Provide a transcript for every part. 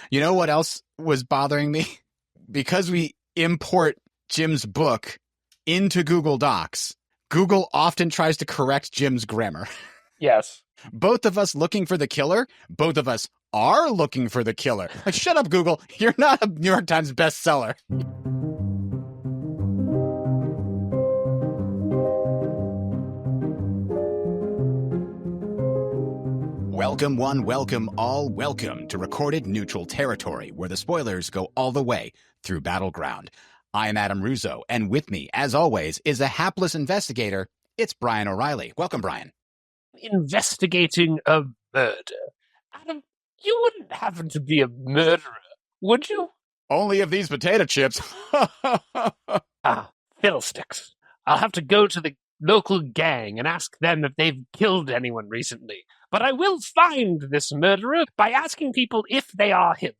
You know what else was bothering me? Because we import Jim's book into Google Docs, Google often tries to correct Jim's grammar. Yes. Both of us looking for the killer, both of us are looking for the killer. Like, shut up, Google. You're not a New York Times bestseller. Welcome one, welcome all, welcome to Recorded Neutral Territory, where the spoilers go all the way through Battleground. I am Adam Russo, and with me, as always, is a hapless investigator. It's Brian O'Reilly. Welcome, Brian. Investigating a murder. Adam, you wouldn't happen to be a murderer, would you? Only of these potato chips. Ah, fiddlesticks. I'll have to go to the local gang and ask them if they've killed anyone recently. But I will find this murderer by asking people if they are him.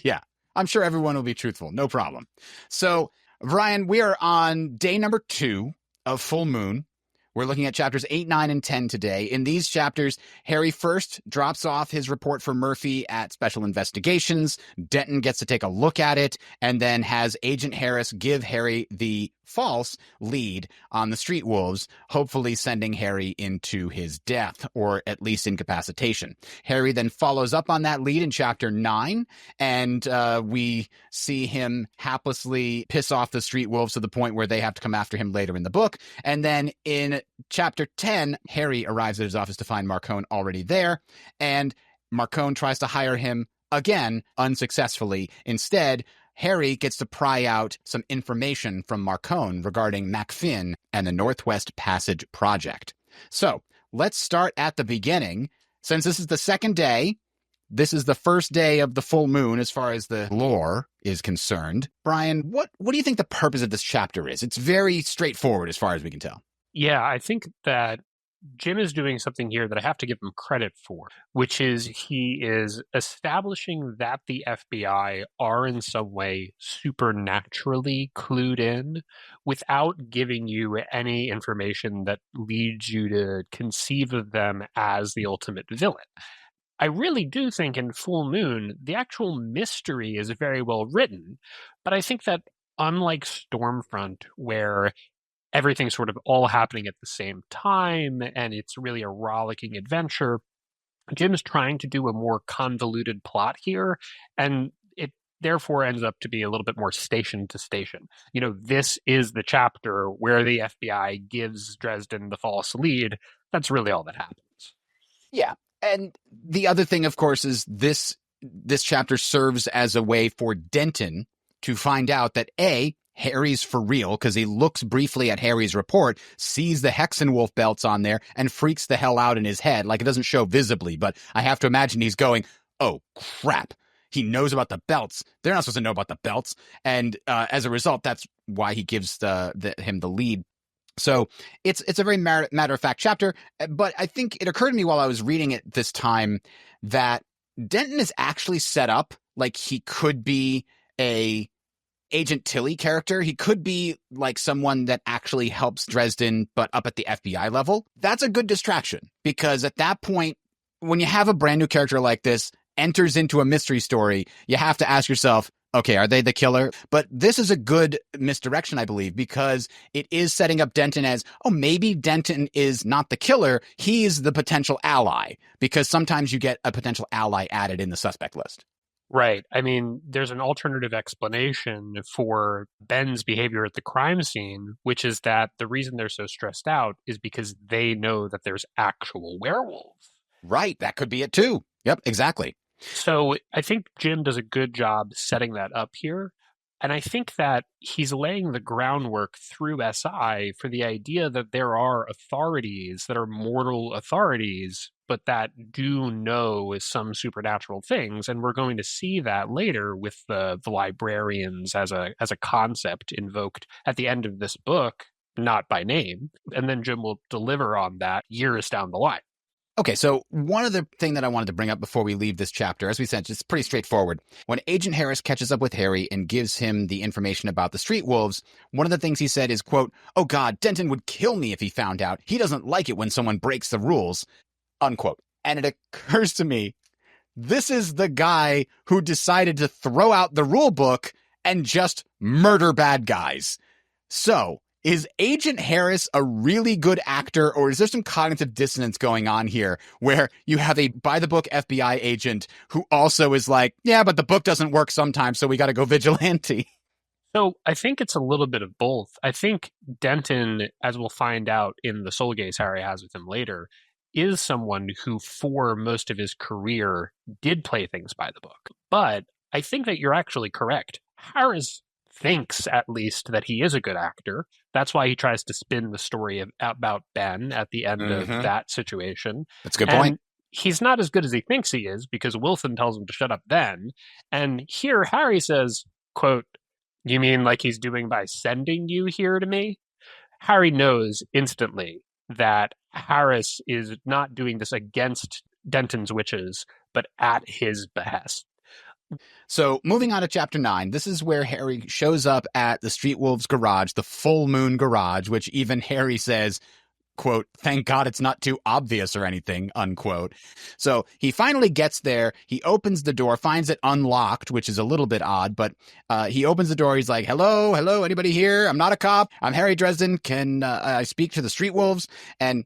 Yeah, I'm sure everyone will be truthful. No problem. So, Brian, we are on day number 2 of Full Moon. We're looking at chapters 8, 9, and 10 today. In these chapters, Harry first drops off his report for Murphy at Special Investigations. Denton gets to take a look at it and then has Agent Harris give Harry the false lead on the street wolves, hopefully sending Harry into his death or at least incapacitation. Harry then follows up on that lead in chapter 9, and we see him haplessly piss off the street wolves to the point where they have to come after him later in the book. And then in chapter 10, Harry arrives at his office to find Marcone already there, and Marcone tries to hire him again, unsuccessfully. Instead, Harry gets to pry out some information from Marcone regarding MacFinn and the Northwest Passage Project. So let's start at the beginning. Since this is the second day, this is the first day of the full moon as far as the lore is concerned. Brian, what do you think the purpose of this chapter is? It's very straightforward as far as we can tell. Yeah, I think that Jim is doing something here that I have to give him credit for, which is he is establishing that the FBI are in some way supernaturally clued in without giving you any information that leads you to conceive of them as the ultimate villain. I really do think in Full Moon, the actual mystery is very well written, but I think that unlike Stormfront, where everything's sort of all happening at the same time, and it's really a rollicking adventure, Jim's trying to do a more convoluted plot here, and it therefore ends up to be a little bit more station to station. You know, this is the chapter where the FBI gives Dresden the false lead. That's really all that happens. Yeah, and the other thing, of course, is this chapter serves as a way for Denton to find out that A, Harry's for real, because he looks briefly at Harry's report, sees the Hexenwolf belts on there, and freaks the hell out in his head. Like, it doesn't show visibly, but I have to imagine he's going, oh, crap. He knows about the belts. They're not supposed to know about the belts. And as a result, that's why he gives him the lead. So it's a very matter-of-fact chapter, but I think it occurred to me while I was reading it this time that Denton is actually set up like he could be a Agent Tilly character. He could be like someone that actually helps Dresden, but up at the FBI level. That's a good distraction, because at that point, when you have a brand new character like this enters into a mystery story, you have to ask yourself, okay, are they the killer? But this is a good misdirection, I believe, because it is setting up Denton as, oh, maybe Denton is not the killer. He's the potential ally, because sometimes you get a potential ally added in the suspect list. Right. I mean, there's an alternative explanation for Ben's behavior at the crime scene, which is that the reason they're so stressed out is because they know that there's actual werewolves. Right. That could be it too. Yep, exactly. So I think Jim does a good job setting that up here. And I think that he's laying the groundwork through SI for the idea that there are authorities that are mortal authorities, but that do know some supernatural things. And we're going to see that later with the librarians as a concept invoked at the end of this book, not by name. And then Jim will deliver on that years down the line. Okay, so one other thing that I wanted to bring up before we leave this chapter, as we said, it's pretty straightforward. When Agent Harris catches up with Harry and gives him the information about the street wolves, one of the things he said is, quote, "Oh God, Denton would kill me if he found out. He doesn't like it when someone breaks the rules," unquote. And it occurs to me This is the guy who decided to throw out the rule book and just murder bad guys. So, is Agent Harris a really good actor, or is there some cognitive dissonance going on here where you have a by-the-book FBI agent who also is like, yeah, but the book doesn't work sometimes, so we got to go vigilante? So I think it's a little bit of both. I think Denton, as we'll find out in the soul gaze Harry has with him later, is someone who for most of his career did play things by the book. But I think that you're actually correct. Harris thinks at least that he is a good actor. That's why he tries to spin the story about Ben at the end of that situation. That's a good point. He's not as good as he thinks he is because Wilson tells him to shut up then. And here Harry says, quote, "You mean like he's doing by sending you here to me?" Harry knows instantly that Harris is not doing this against Denton's wishes, but at his behest. So moving on to chapter 9, this is where Harry shows up at the Street Wolves garage, the full moon garage, which even Harry says, quote, "Thank God it's not too obvious or anything," unquote. So he finally gets there. He opens the door, finds it unlocked, which is a little bit odd, but he opens the door. He's like, hello, anybody here? I'm not a cop. I'm Harry Dresden. Can I speak to the Street Wolves? And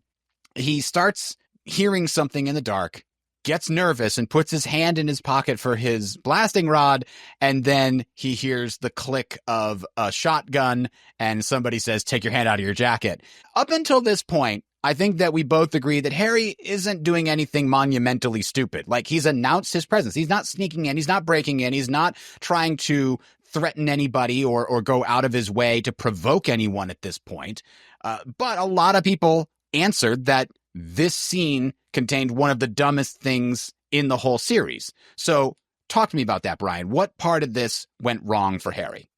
he starts hearing something in the dark, gets nervous and puts his hand in his pocket for his blasting rod, and then he hears the click of a shotgun and somebody says, "Take your hand out of your jacket." Up until this point, I think that we both agree that Harry isn't doing anything monumentally stupid. Like, he's announced his presence. He's not sneaking in. He's not breaking in. He's not trying to threaten anybody or go out of his way to provoke anyone at this point. But a lot of people answered that this scene contained one of the dumbest things in the whole series. So talk to me about that, Brian. What part of this went wrong for Harry?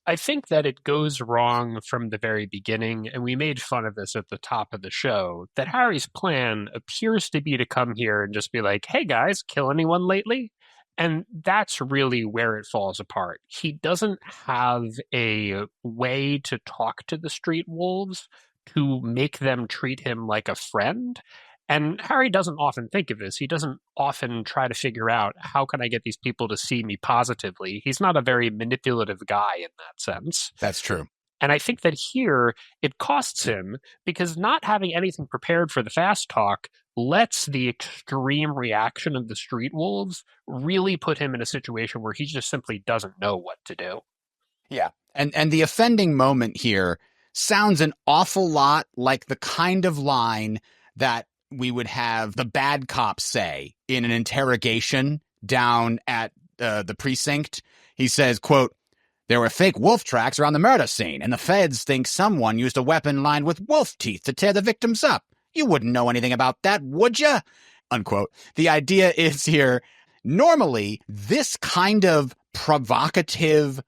I think that it goes wrong from the very beginning, and we made fun of this at the top of the show, that Harry's plan appears to be to come here and just be like, "Hey guys, kill anyone lately?" And that's really where it falls apart. He doesn't have a way to talk to the street wolves to make them treat him like a friend. And Harry doesn't often think of this. He doesn't often try to figure out, how can I get these people to see me positively? He's not a very manipulative guy in that sense. That's true. And I think that here it costs him because not having anything prepared for the fast talk lets the extreme reaction of the street wolves really put him in a situation where he just simply doesn't know what to do. Yeah. And the offending moment here sounds an awful lot like the kind of line that we would have the bad cop say in an interrogation down at the precinct. He says, quote, "There were fake wolf tracks around the murder scene, and the feds think someone used a weapon lined with wolf teeth to tear the victims up. You wouldn't know anything about that, would you?" Unquote. The idea is here, normally, this kind of provocative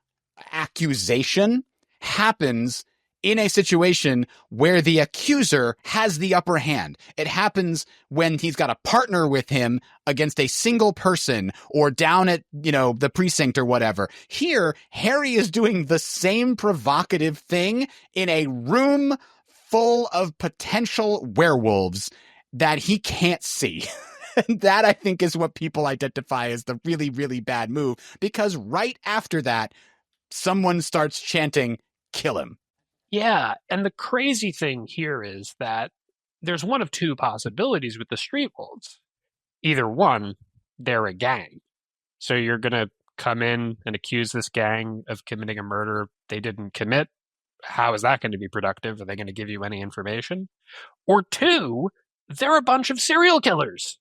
accusation happens in a situation where the accuser has the upper hand. It happens when he's got a partner with him against a single person or down at, the precinct or whatever. Here, Harry is doing the same provocative thing in a room full of potential werewolves that he can't see. And that, I think, is what people identify as the really, really bad move, because right after that, someone starts chanting, "Kill him." Yeah, and the crazy thing here is that there's one of two possibilities with the street wolves. Either one, they're a gang. So you're going to come in and accuse this gang of committing a murder they didn't commit. How is that going to be productive? Are they going to give you any information? Or two, they're a bunch of serial killers.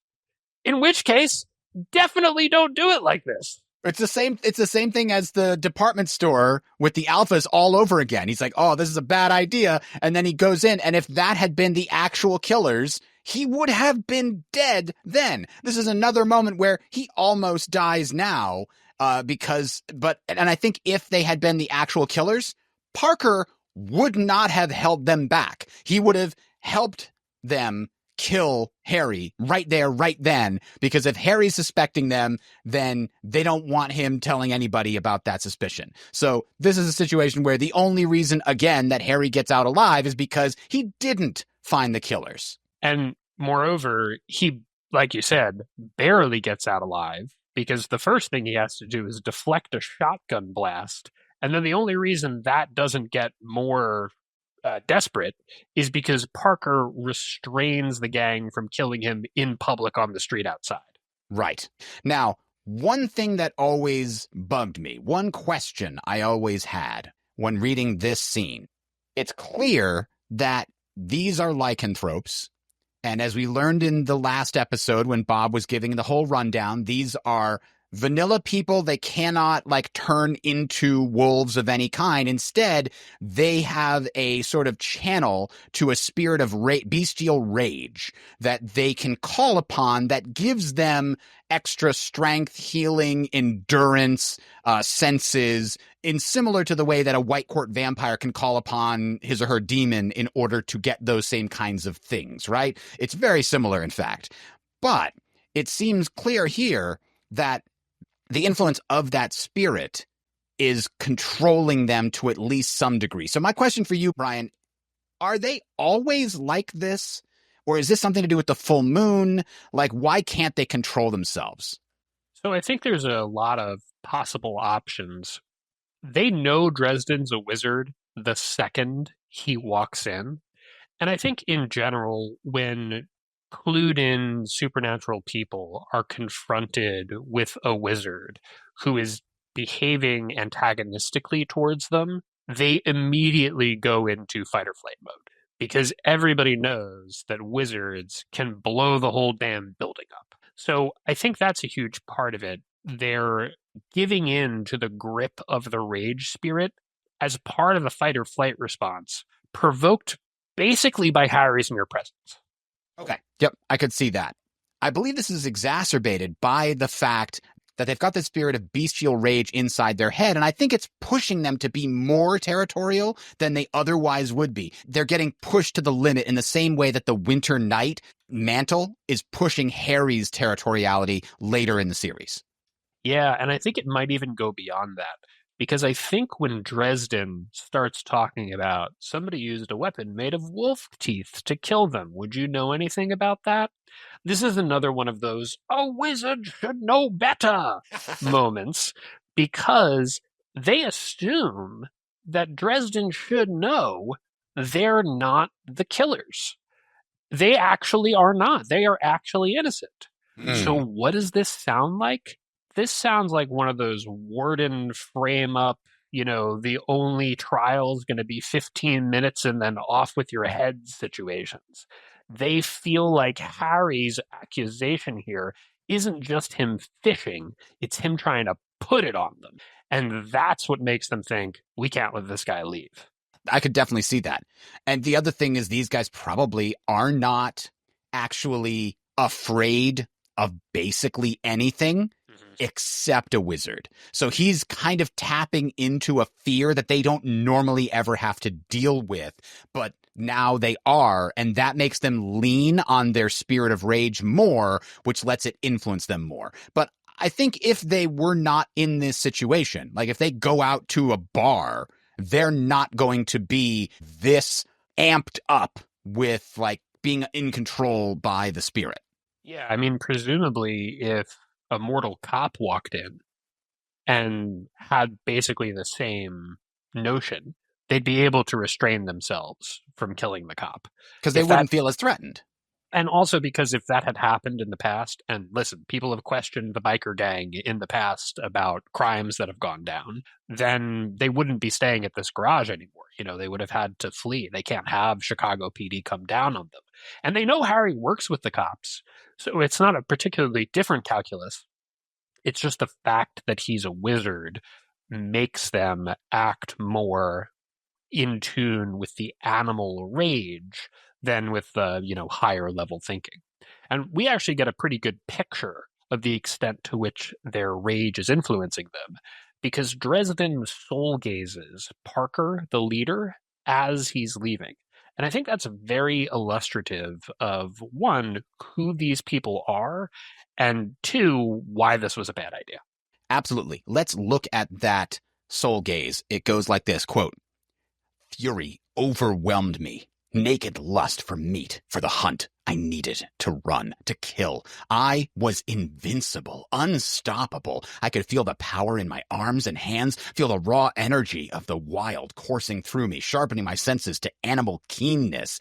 In which case, definitely don't do it like this. It's the same thing as the department store with the alphas all over again. He's like, "Oh, this is a bad idea." And then he goes in, and if that had been the actual killers, he would have been dead then. This is another moment where he almost dies now, and I think if they had been the actual killers, Parker would not have held them back. He would have helped them kill Harry right there, right then, because if Harry's suspecting them, then they don't want him telling anybody about that suspicion. So this is a situation where the only reason, again, that Harry gets out alive is because he didn't find the killers. And moreover, he like you said, barely gets out alive because the first thing he has to do is deflect a shotgun blast. And then the only reason that doesn't get more desperate is because Parker restrains the gang from killing him in public on the street outside. Right. Now, one thing that always bugged me, one question I always had when reading this scene, it's clear that these are lycanthropes. And as we learned in the last episode when Bob was giving the whole rundown, these are vanilla people. They cannot turn into wolves of any kind. Instead, they have a sort of channel to a spirit of bestial rage that they can call upon that gives them extra strength, healing, endurance, senses, in similar to the way that a white court vampire can call upon his or her demon in order to get those same kinds of things, right? It's very similar, in fact. But it seems clear here that the influence of that spirit is controlling them to at least some degree. So my question for you, Brian, are they always like this? Or is this something to do with the full moon? Why can't they control themselves? So I think there's a lot of possible options. They know Dresden's a wizard the second he walks in. And I think in general, when clued in supernatural people are confronted with a wizard who is behaving antagonistically towards them, they immediately go into fight or flight mode because everybody knows that wizards can blow the whole damn building up. So I think that's a huge part of it. They're giving in to the grip of the rage spirit as part of the fight or flight response, provoked basically by Harry's mere presence. Okay. Yep, I could see that. I believe this is exacerbated by the fact that they've got the spirit of bestial rage inside their head, and I think it's pushing them to be more territorial than they otherwise would be. They're getting pushed to the limit in the same way that the Winter Night mantle is pushing Harry's territoriality later in the series. Yeah, and I think it might even go beyond that. Because I think when Dresden starts talking about somebody used a weapon made of wolf teeth to kill them, would you know anything about that? This is another one of those, a wizard should know better moments, because they assume that Dresden should know they're not the killers. They actually are not. They are actually innocent. So what does this sound like? This sounds like one of those Warden frame up, the only trial is going to be 15 minutes and then off with your head situations. They feel like Harry's accusation here isn't just him fishing, it's him trying to put it on them. And that's what makes them think, we can't let this guy leave. I could definitely see that. And the other thing is these guys probably are not actually afraid of basically anything except a wizard. So he's kind of tapping into a fear that they don't normally ever have to deal with, but now they are, and that makes them lean on their spirit of rage more, which lets it influence them more. But I think if they were not in this situation, if they go out to a bar, they're not going to be this amped up with being in control by the spirit. Yeah, I mean, presumably if a mortal cop walked in and had basically the same notion, they'd be able to restrain themselves from killing the cop. Because they wouldn't feel as threatened. And also because if that had happened in the past, and listen, people have questioned the biker gang in the past about crimes that have gone down, then they wouldn't be staying at this garage anymore. They would have had to flee. They can't have Chicago PD come down on them. And they know Harry works with the cops, so it's not a particularly different calculus. It's just the fact that he's a wizard makes them act more in tune with the animal rage than with the, higher level thinking. And we actually get a pretty good picture of the extent to which their rage is influencing them, because Dresden soul gazes Parker, the leader, as he's leaving. And I think that's very illustrative of, one, who these people are, and two, why this was a bad idea. Absolutely. Let's look at that soul gaze. It goes like this, quote, "Fury overwhelmed me. Naked lust for meat, for the hunt. I needed to run, to kill. I was invincible, unstoppable. I could feel the power in my arms and hands, feel the raw energy of the wild coursing through me, sharpening my senses to animal keenness.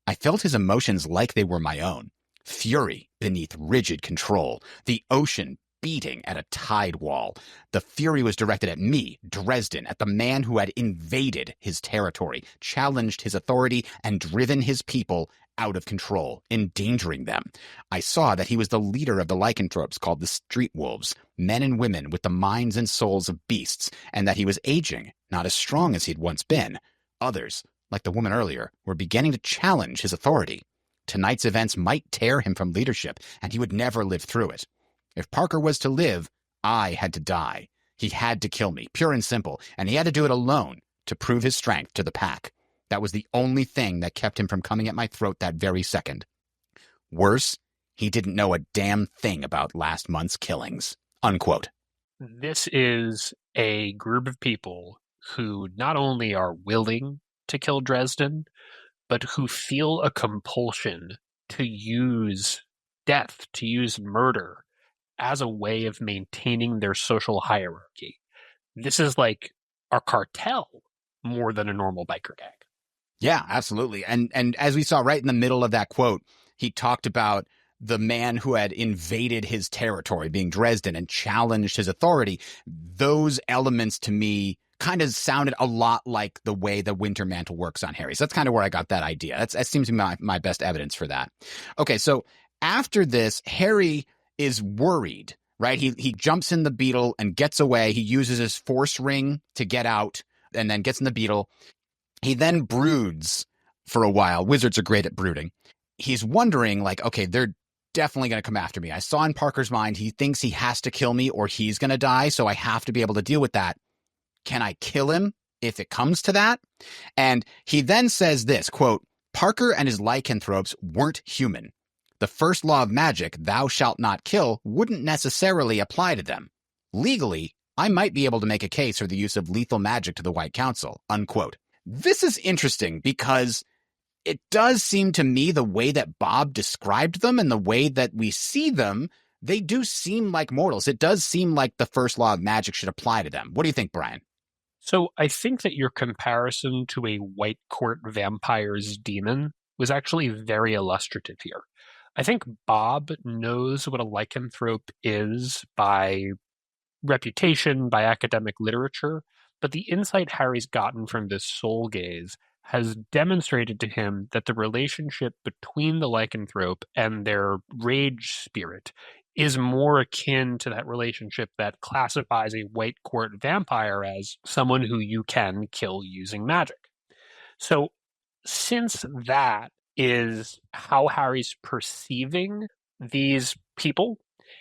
I felt his emotions like they were my own. Fury beneath rigid control, the ocean beating at a tide wall. The fury was directed at me, Dresden, at the man who had invaded his territory, challenged his authority, and driven his people out of control, endangering them. I saw that he was the leader of the lycanthropes called the street wolves, men and women with the minds and souls of beasts, and that he was aging, not as strong as he'd once been. Others, like the woman earlier, were beginning to challenge his authority. Tonight's events might tear him from leadership, and he would never live through it. If Parker was to live, I had to die. He had to kill me, pure and simple, and he had to do it alone to prove his strength to the pack. That was the only thing that kept him from coming at my throat that very second. Worse, he didn't know a damn thing about last month's killings. Unquote. This is a group of people who not only are willing to kill Dresden, but who feel a compulsion to use death, to use murder, as a way of maintaining their social hierarchy. This is like our cartel more than a normal biker gang. Yeah, absolutely. And as we saw right in the middle of that quote, he talked about the man who had invaded his territory, being Dresden, and challenged his authority. Those elements to me kind of sounded a lot like the way the Winter Mantle works on Harry. So that's kind of where I got that idea. That seems to be my best evidence for that. Okay, so after this, Harry is worried, right? He jumps in the beetle and gets away. He uses his force ring to get out and then gets in the beetle. He then broods for a while. Wizards are great at brooding. He's wondering, like, okay, they're definitely going to come after me. I saw in Parker's mind, he thinks he has to kill me or he's going to die, so I have to be able to deal with that. Can I kill him if it comes to that? And he then says this, quote, Parker and his lycanthropes weren't human. The first law of magic, thou shalt not kill, wouldn't necessarily apply to them. Legally, I might be able to make a case for the use of lethal magic to the White Council, unquote. This is interesting because it does seem to me the way that Bob described them and the way that we see them, they do seem like mortals. It does seem like the first law of magic should apply to them. What do you think, Brian? So I think that your comparison to a White Court vampire's demon was actually very illustrative here. I think Bob knows what a lycanthrope is by reputation, by academic literature, but the insight Harry's gotten from this soul gaze has demonstrated to him that the relationship between the lycanthrope and their rage spirit is more akin to that relationship that classifies a White Court vampire as someone who you can kill using magic. So since that is how Harry's perceiving these people,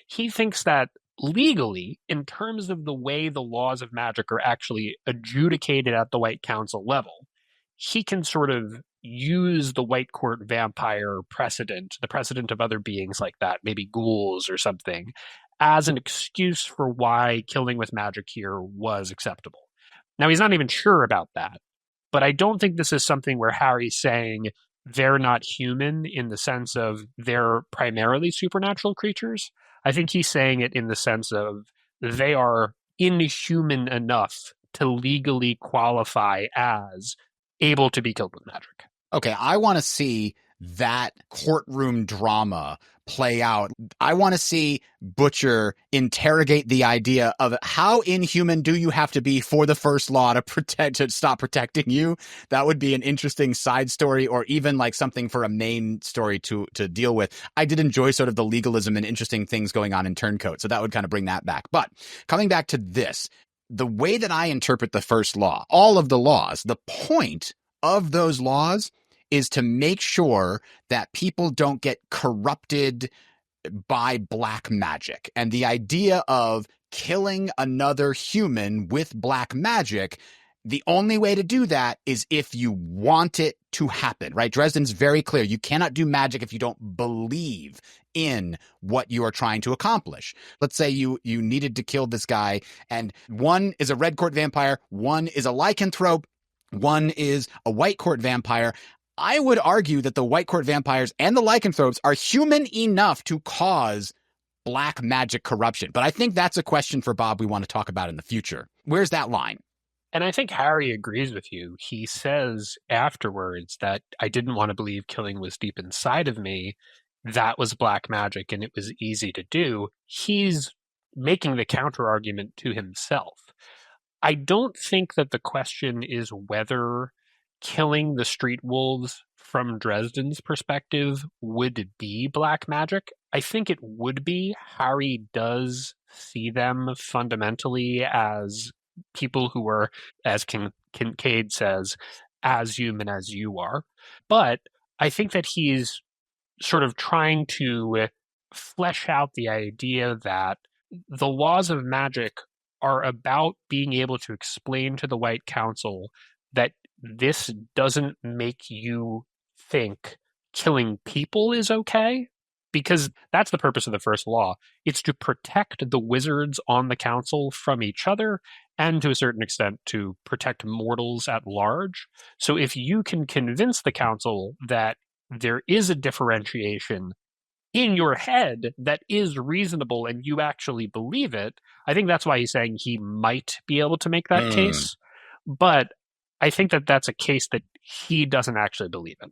he thinks that legally, in terms of the way the laws of magic are actually adjudicated at the White Council level, he can sort of use the White Court vampire precedent, the precedent of other beings like that, maybe ghouls or something, as an excuse for why killing with magic here was acceptable. Now, he's not even sure about that, but I don't think this is something where Harry's saying they're not human in the sense of they're primarily supernatural creatures. I think he's saying it in the sense of they are inhuman enough to legally qualify as able to be killed with magic. Okay, I want to see that courtroom drama play out. I want to see Butcher interrogate the idea of how inhuman do you have to be for the first law to stop protecting you. That would be an interesting side story, or even like something for a main story to deal with. I did enjoy sort of the legalism and interesting things going on in Turncoat, so that would kind of bring that back. But coming back to this, the way that I interpret the first law, all of the laws, the point of those laws is to make sure that people don't get corrupted by black magic. And the idea of killing another human with black magic, the only way to do that is if you want it to happen, right? Dresden's very clear. You cannot do magic if you don't believe in what you are trying to accomplish. Let's say you needed to kill this guy, and one is a Red Court vampire, one is a lycanthrope, one is a White Court vampire. I would argue that the White Court vampires and the lycanthropes are human enough to cause black magic corruption. But I think that's a question for Bob we want to talk about in the future. Where's that line? And I think Harry agrees with you. He says afterwards that I didn't want to believe killing was deep inside of me. That was black magic and it was easy to do. He's making the counter argument to himself. I don't think that the question is whether killing the street wolves from Dresden's perspective would be black magic. I think it would be. Harry does see them fundamentally as people who are, as Kincaid says, as human as you are. But I think that he's sort of trying to flesh out the idea that the laws of magic are about being able to explain to the White Council that this doesn't make you think killing people is okay, because that's the purpose of the first law. It's to protect the wizards on the council from each other and to a certain extent to protect mortals at large. So if you can convince the council that there is a differentiation in your head that is reasonable and you actually believe it, I think that's why he's saying he might be able to make that case. But I think that that's a case that he doesn't actually believe in.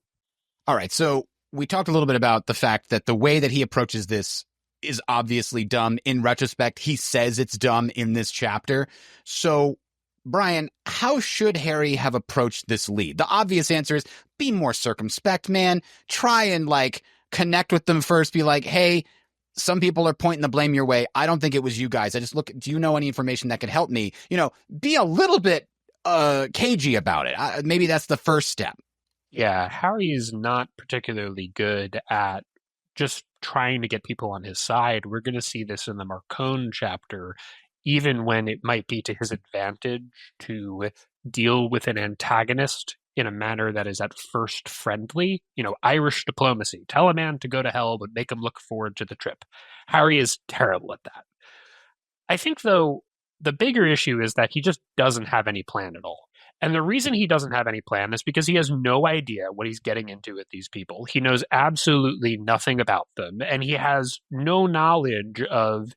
All right. So we talked a little bit about the fact that the way that he approaches this is obviously dumb. In retrospect, he says it's dumb in this chapter. So, Brian, how should Harry have approached this lead? The obvious answer is be more circumspect, man. Try and connect with them first. Be like, hey, some people are pointing the blame your way. I don't think it was you guys. Do you know any information that could help me? Be a little bit cagey about it. Maybe that's the first step. Yeah, Harry is not particularly good at just trying to get people on his side. We're going to see this in the Marcone chapter, even when it might be to his advantage to deal with an antagonist in a manner that is at first friendly. Irish diplomacy. Tell a man to go to hell, but make him look forward to the trip. Harry is terrible at that. I think, though, the bigger issue is that he just doesn't have any plan at all. And the reason he doesn't have any plan is because he has no idea what he's getting into with these people. He knows absolutely nothing about them, and he has no knowledge of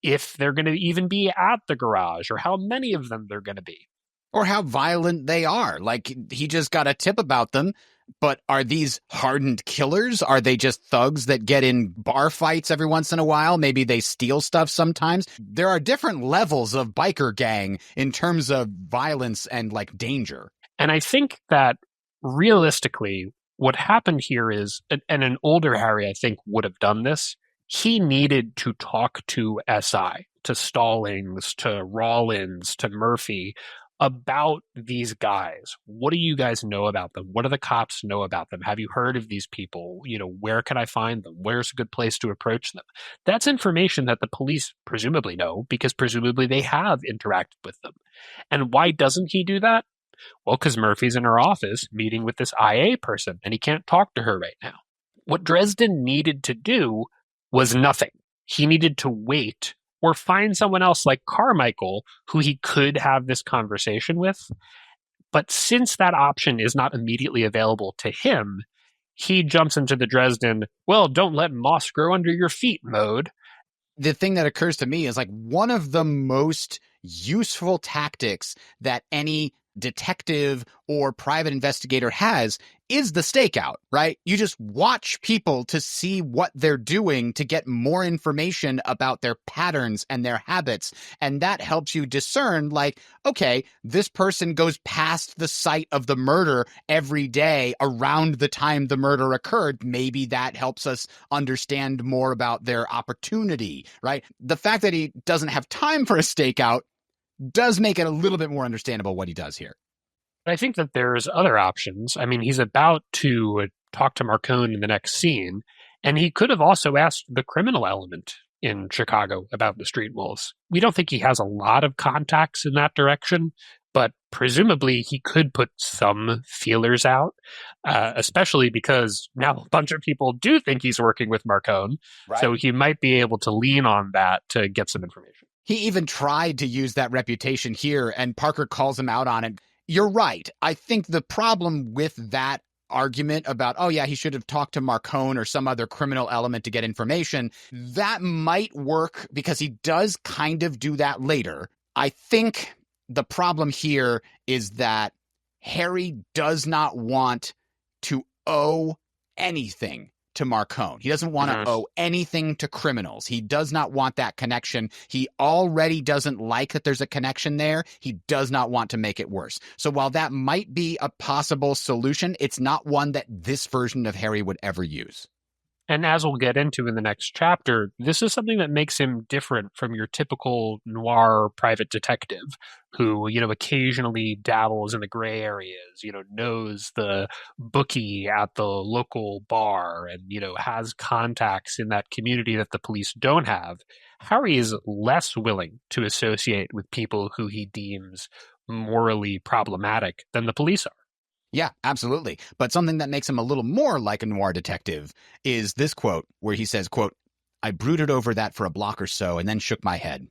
if they're going to even be at the garage or how many of them they're going to be. Or how violent they are. He just got a tip about them, but are these hardened killers? Are they just thugs that get in bar fights every once in a while? Maybe they steal stuff sometimes. There are different levels of biker gang in terms of violence and danger. And I think that realistically, what happened here is, and an older Harry, I think, would have done this. He needed to talk to SI, to Stallings, to Rollins, to Murphy, about these guys. What do you guys know about them? What do the cops know about them? Have you heard of these people? Where can I find them? Where's a good place to approach them? That's information that the police presumably know, because presumably they have interacted with them. And why doesn't he do that? Well, because Murphy's in her office meeting with this IA person, and he can't talk to her right now. What Dresden needed to do was nothing. He needed to wait or find someone else like Carmichael who he could have this conversation with. But since that option is not immediately available to him, he jumps into the Dresden, well, don't let moss grow under your feet mode. The thing that occurs to me is one of the most useful tactics that any detective or private investigator has is the stakeout, right? You just watch people to see what they're doing to get more information about their patterns and their habits. And that helps you discern okay, this person goes past the site of the murder every day around the time the murder occurred. Maybe that helps us understand more about their opportunity, right? The fact that he doesn't have time for a stakeout does make it a little bit more understandable what he does here. I think that there's other options. I mean, he's about to talk to Marcone in the next scene, and he could have also asked the criminal element in Chicago about the street wolves. We don't think he has a lot of contacts in that direction, but presumably he could put some feelers out, especially because now a bunch of people do think he's working with Marcone, right. So he might be able to lean on that to get some information. He even tried to use that reputation here, and Parker calls him out on it. You're right. I think the problem with that argument about, oh yeah, he should have talked to Marcone or some other criminal element to get information, that might work because he does kind of do that later. I think the problem here is that Harry does not want to owe anything to Marcone. He doesn't want to owe anything to criminals. He does not want that connection. He already doesn't like that there's a connection there. He does not want to make it worse. So while that might be a possible solution, it's not one that this version of Harry would ever use. And as we'll get into in the next chapter, this is something that makes him different from your typical noir private detective who, occasionally dabbles in the gray areas, knows the bookie at the local bar and, has contacts in that community that the police don't have. Harry is less willing to associate with people who he deems morally problematic than the police are. Yeah, absolutely. But something that makes him a little more like a noir detective is this quote where he says, quote, "I brooded over that for a block or so and then shook my head.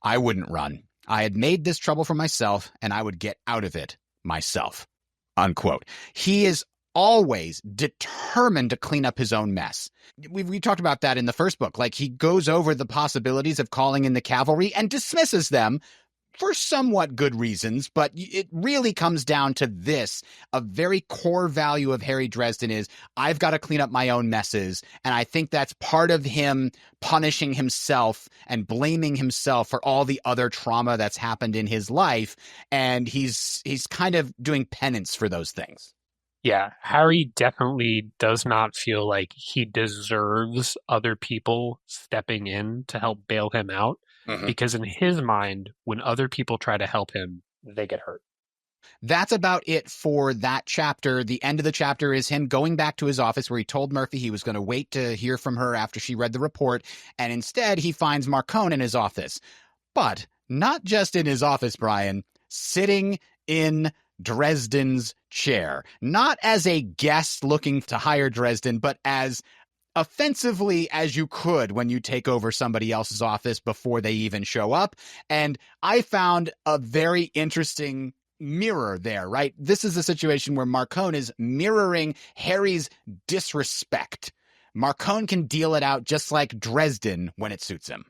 I wouldn't run. I had made this trouble for myself and I would get out of it myself." Unquote. He is always determined to clean up his own mess. We talked about that in the first book. Like, he goes over the possibilities of calling in the cavalry and dismisses them for somewhat good reasons, but it really comes down to this. A very core value of Harry Dresden is, I've got to clean up my own messes, and I think that's part of him punishing himself and blaming himself for all the other trauma that's happened in his life, and he's kind of doing penance for those things. Yeah, Harry definitely does not feel like he deserves other people stepping in to help bail him out. Because in his mind, when other people try to help him, they get hurt. That's about it for that chapter. The end of the chapter is him going back to his office where he told Murphy he was going to wait to hear from her after she read the report. And instead, he finds Marcone in his office. But not just in his office, Brian, sitting in Dresden's chair. Not as a guest looking to hire Dresden, but as offensively as you could when you take over somebody else's office before they even show up. And I found a very interesting mirror there, right? This is a situation where Marcone is mirroring Harry's disrespect. Marcone can deal it out just like Dresden when it suits him.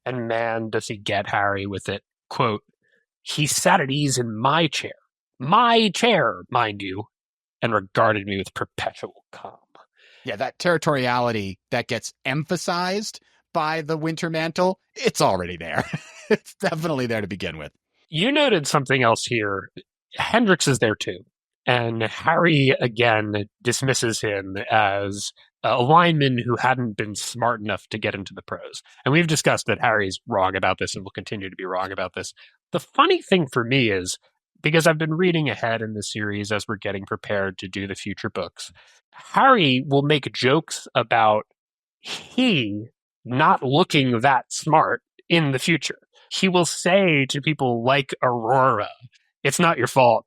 And man, does he get Harry with it. Quote, "He sat at ease in my chair, mind you, and regarded me with perpetual calm." Yeah, that territoriality that gets emphasized by the Winter Mantle, it's already there. It's definitely there to begin with. You noted something else here. Hendricks is there too. And Harry, again, dismisses him as a lineman who hadn't been smart enough to get into the pros. And we've discussed that Harry's wrong about this and will continue to be wrong about this. The funny thing for me is, because I've been reading ahead in the series as we're getting prepared to do the future books, Harry will make jokes about he not looking that smart in the future. He will say to people like Aurora, "It's not your fault.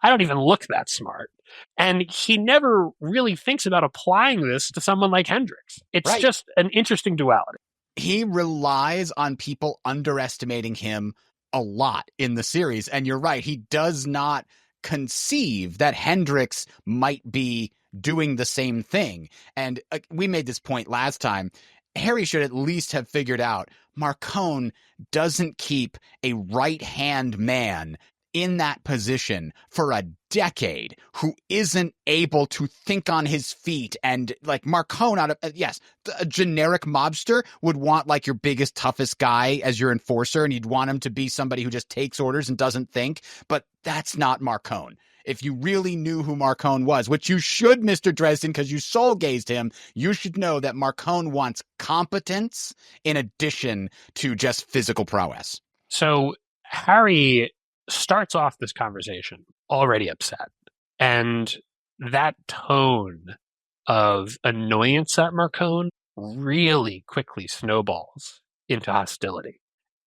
I don't even look that smart." And he never really thinks about applying this to someone like Hendricks. It's just an interesting duality. He relies on people underestimating him a lot in the series. And you're right, he does not conceive that Hendricks might be doing the same thing. And we made this point last time. Harry should at least have figured out Marcone doesn't keep a right-hand man in that position for a decade who isn't able to think on his feet. And like Marcone out of, yes, a generic mobster would want like your biggest, toughest guy as your enforcer, and you'd want him to be somebody who just takes orders and doesn't think. But that's not Marcone. If you really knew who Marcone was, which you should, Mr. Dresden, because you soul-gazed him, you should know that Marcone wants competence in addition to just physical prowess. So Harry starts off this conversation already upset. And that tone of annoyance at Marcone really quickly snowballs into hostility.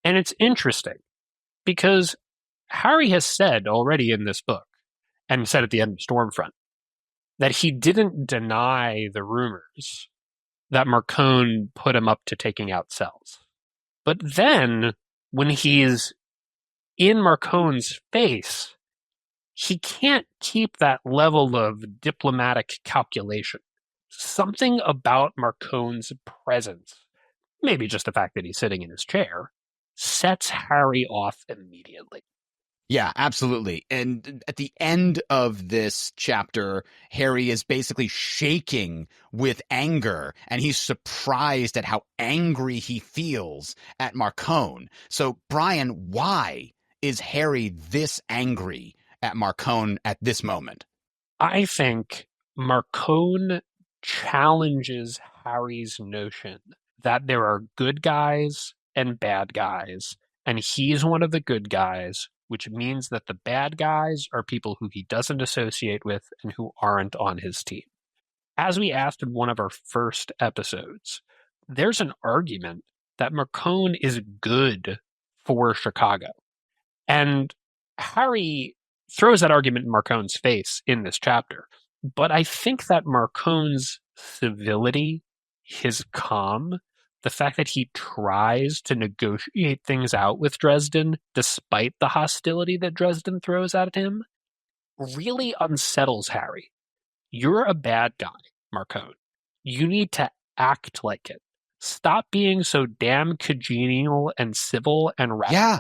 And it's interesting because Harry has said already in this book, and said at the end of Stormfront, that he didn't deny the rumors that Marcone put him up to taking out cells. But then, when he's in Marcone's face, he can't keep that level of diplomatic calculation. Something about Marcone's presence, maybe just the fact that he's sitting in his chair, sets Harry off immediately. Yeah, absolutely. And at the end of this chapter, Harry is basically shaking with anger, and he's surprised at how angry he feels at Marcone. So, Brian, why is Harry this angry at Marcone at this moment? I think Marcone challenges Harry's notion that there are good guys and bad guys, and he's one of the good guys, which means that the bad guys are people who he doesn't associate with and who aren't on his team. As we asked in one of our first episodes, there's an argument that Marcone is good for Chicago. And Harry throws that argument in Marcone's face in this chapter. But I think that Marcone's civility, his calm, the fact that he tries to negotiate things out with Dresden despite the hostility that Dresden throws at him, really unsettles Harry. You're a bad guy, Marcone. You need to act like it. Stop being so damn congenial and civil and rational. Yeah,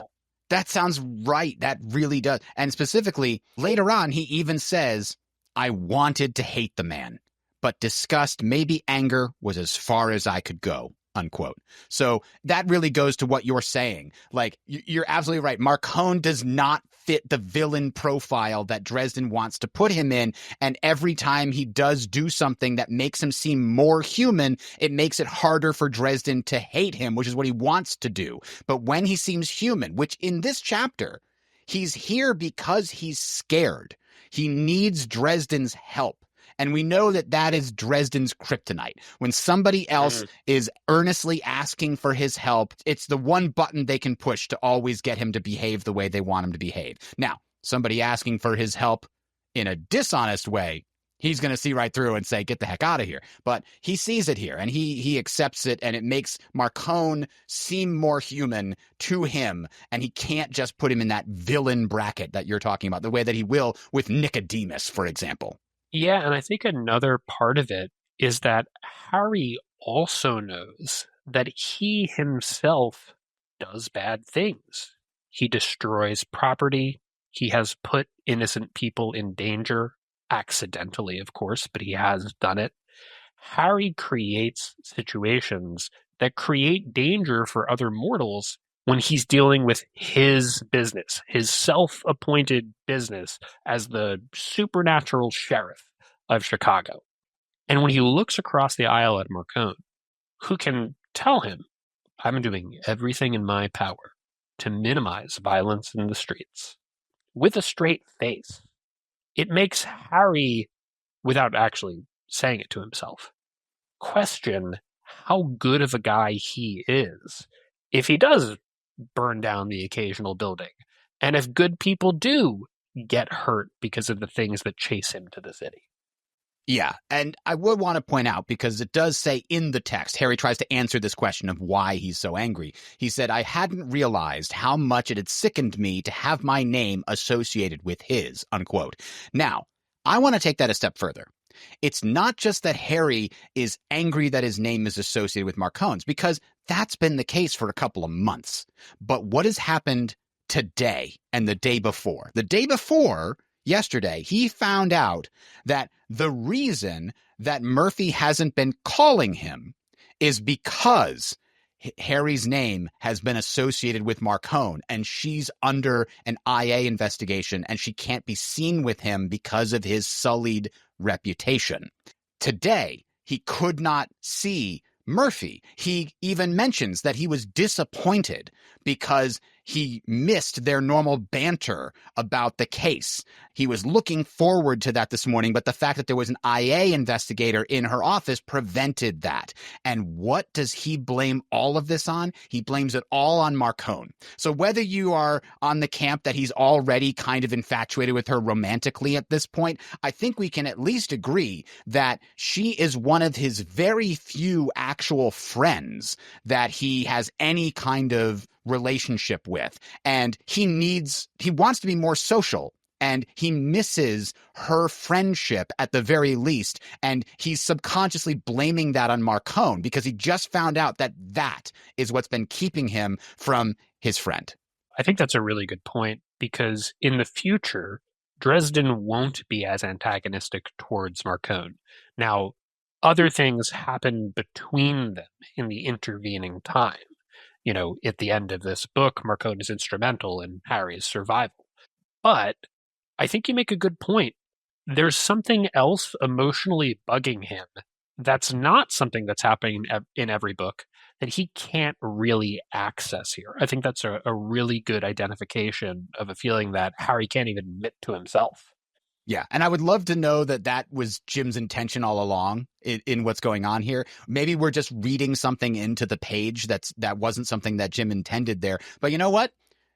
that sounds right. That really does. And specifically, later on, he even says, I wanted to hate the man, but disgust, maybe anger, was as far as I could go, unquote. So that really goes to what you're saying. Like, you're absolutely right. Marcone does not fit the villain profile that Dresden wants to put him in. And every time he does do something that makes him seem more human, it makes it harder for Dresden to hate him, which is what he wants to do. But when he seems human, which in this chapter, he's here because he's scared. He needs Dresden's help. And we know that that is Dresden's kryptonite. When somebody else is earnestly asking for his help, it's the one button they can push to always get him to behave the way they want him to behave. Now, somebody asking for his help in a dishonest way, he's going to see right through and say, get the heck out of here. But he sees it here, and he accepts it, and it makes Marcone seem more human to him, and he can't just put him in that villain bracket that you're talking about, the way that he will with Nicodemus, for example. Yeah, and I think another part of it is that Harry also knows that he himself does bad things. He destroys property. He has put innocent people in danger, accidentally, of course, but he has done it. Harry creates situations that create danger for other mortals when he's dealing with his business, his self-appointed business as the supernatural sheriff of Chicago. And when he looks across the aisle at Marcone, who can tell him, I'm doing everything in my power to minimize violence in the streets, with a straight face, it makes Harry, without actually saying it to himself, question how good of a guy he is if he does burn down the occasional building, and if good people do get hurt because of the things that chase him to the city. Yeah, and I would want to point out, because it does say in the text, Harry tries to answer this question of why he's so angry. He said, I hadn't realized how much it had sickened me to have my name associated with his, unquote. Now, I want to take that a step further. It's not just that Harry is angry that his name is associated with Marcone's, because that's been the case for a couple of months. But what has happened today and the day before? The day before, yesterday, he found out that the reason that Murphy hasn't been calling him is because Harry's name has been associated with Marcone, and she's under an IA investigation, and she can't be seen with him because of his sullied reputation. Today, he could not see Murphy. He even mentions that he was disappointed because he missed their normal banter about the case. He was looking forward to that this morning, but the fact that there was an IA investigator in her office prevented that. And what does he blame all of this on? He blames it all on Marcone. So whether you are on the camp that he's already kind of infatuated with her romantically at this point, I think we can at least agree that she is one of his very few actual friends that he has any kind of relationship with, and he wants to be more social and he misses her friendship at the very least. And he's subconsciously blaming that on Marcone because he just found out that that is what's been keeping him from his friend. I think that's a really good point because in the future, Dresden won't be as antagonistic towards Marcone. Now, other things happen between them in the intervening time. You know, at the end of this book, Marcone is instrumental in Harry's survival. But I think you make a good point. There's something else emotionally bugging him that's not something that's happening in every book that he can't really access here. I think that's a really good identification of a feeling that Harry can't even admit to himself. Yeah, and I would love to know that that was Jim's intention all along in what's going on here. Maybe we're just reading something into the page that wasn't something that Jim intended there. But you know what?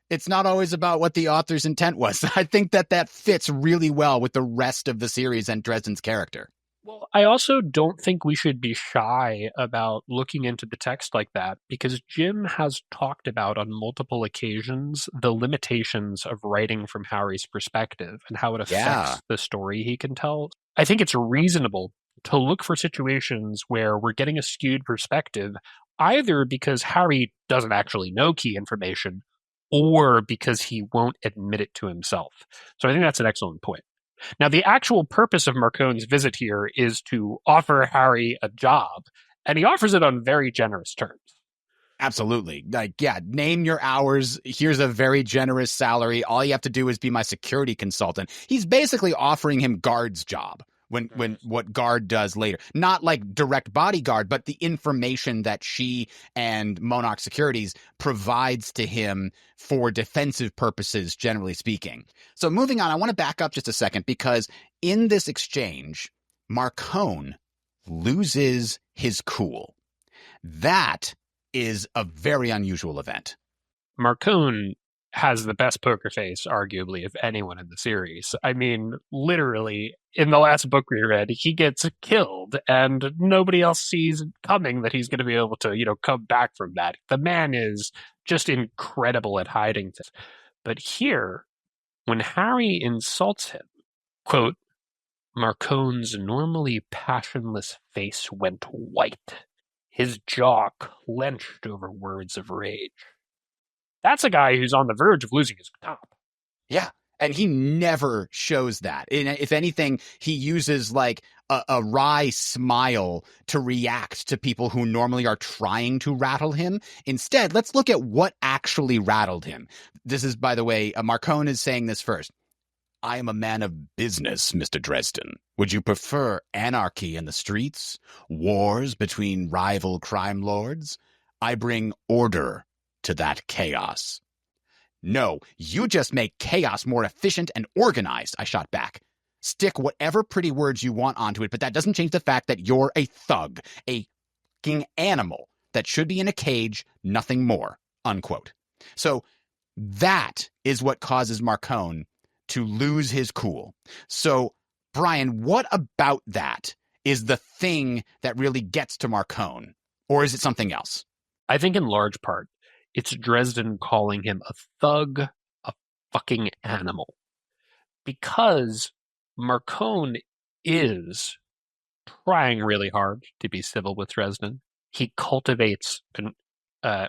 It's not always about what the author's intent was. I think that fits really well with the rest of the series and Dresden's character. Well, I also don't think we should be shy about looking into the text like that because Jim has talked about on multiple occasions the limitations of writing from Harry's perspective and how it affects the story he can tell. I think it's reasonable to look for situations where we're getting a skewed perspective, either because Harry doesn't actually know key information or because he won't admit it to himself. So I think that's an excellent point. Now, the actual purpose of Marcone's visit here is to offer Harry a job, and he offers it on very generous terms. Absolutely. Like, yeah, name your hours. Here's a very generous salary. All you have to do is be my security consultant. He's basically offering him Guard's job when what Guard does later. Not like direct bodyguard, but the information that she and Monarch Securities provides to him for defensive purposes, generally speaking. So moving on, I want to back up just a second because in this exchange, Marcone loses his cool. That is a very unusual event. Marcone has the best poker face, arguably, of anyone in the series. I mean, literally, in the last book we read, he gets killed, and nobody else sees coming that he's going to be able to, come back from that. The man is just incredible at hiding things. But here, when Harry insults him, quote, Marcone's normally passionless face went white. His jaw clenched over words of rage. That's a guy who's on the verge of losing his top. Yeah, and he never shows that. If anything, he uses like a wry smile to react to people who normally are trying to rattle him. Instead, let's look at what actually rattled him. This is, by the way, Marcone is saying this first. I am a man of business, Mr. Dresden. Would you prefer anarchy in the streets? Wars between rival crime lords? I bring order to that chaos. No, you just make chaos more efficient and organized, I shot back. Stick whatever pretty words you want onto it, but that doesn't change the fact that you're a thug, a fucking animal that should be in a cage, nothing more, unquote. So that is what causes Marcone to lose his cool. So, Brian, what about that is the thing that really gets to Marcone? Or is it something else? I think in large part, it's Dresden calling him a thug, a fucking animal. Because Marcone is trying really hard to be civil with Dresden. He cultivates an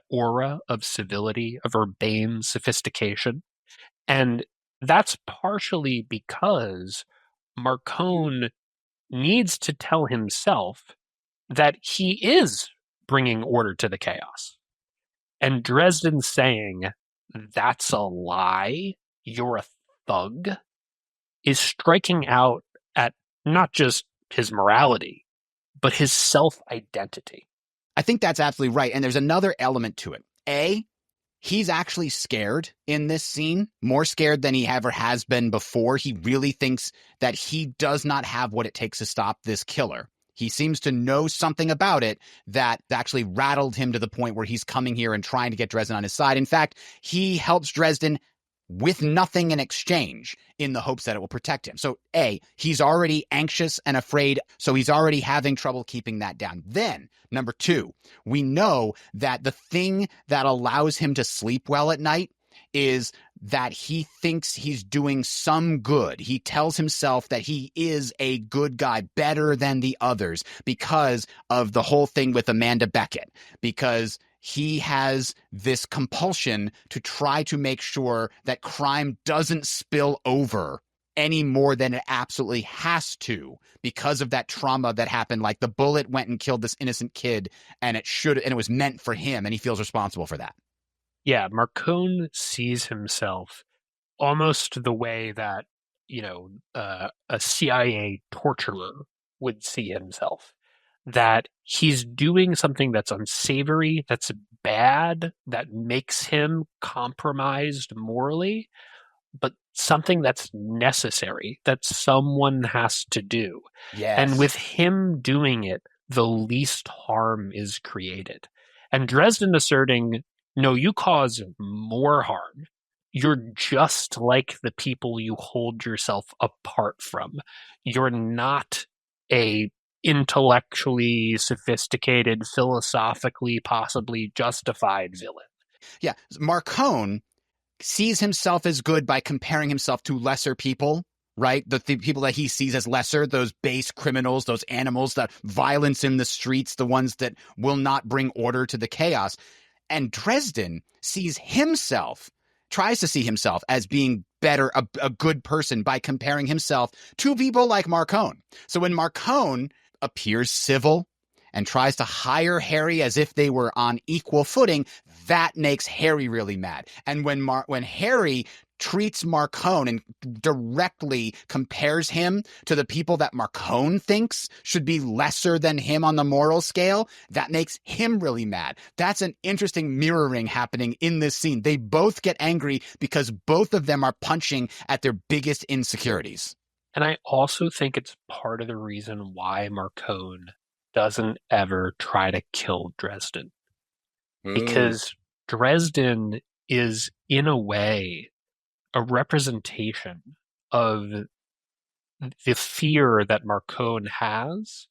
aura of civility, of urbane sophistication. And that's partially because Marcone needs to tell himself that he is bringing order to the chaos. And Dresden saying, that's a lie, you're a thug, is striking out at not just his morality, but his self-identity. I think that's absolutely right. And there's another element to it. A, he's actually scared in this scene, more scared than he ever has been before. He really thinks that he does not have what it takes to stop this killer. He seems to know something about it that actually rattled him to the point where he's coming here and trying to get Dresden on his side. In fact, he helps Dresden with nothing in exchange in the hopes that it will protect him. So A, he's already anxious and afraid, so he's already having trouble keeping that down. Then, number two, we know that the thing that allows him to sleep well at night is that he thinks he's doing some good. He tells himself that he is a good guy, better than the others, because of the whole thing with Amanda Beckett, because he has this compulsion to try to make sure that crime doesn't spill over any more than it absolutely has to, because of that trauma that happened. Like, the bullet went and killed this innocent kid, and it was meant for him, and he feels responsible for that. Yeah, Marcone sees himself almost the way that, a CIA torturer would see himself. That he's doing something that's unsavory, that's bad, that makes him compromised morally, but something that's necessary, that someone has to do. And Yes. with him doing it, the least harm is created. And Dresden asserting, no, you cause more harm. You're just like the people you hold yourself apart from. You're not a intellectually sophisticated, philosophically possibly justified villain. Yeah. Marcone sees himself as good by comparing himself to lesser people, right? The people that he sees as lesser, those base criminals, those animals, that violence in the streets, the ones that will not bring order to the chaos. And Dresden tries to see himself as being better, a good person, by comparing himself to people like Marcone. So when Marcone appears civil and tries to hire Harry as if they were on equal footing, that makes Harry really mad. And when Harry treats Marcone and directly compares him to the people that Marcone thinks should be lesser than him on the moral scale, that makes him really mad. That's an interesting mirroring happening in this scene. They both get angry because both of them are punching at their biggest insecurities. And I also think it's part of the reason why Marcone doesn't ever try to kill Dresden. Because Dresden is, in a way, a representation of the fear that Marcone has,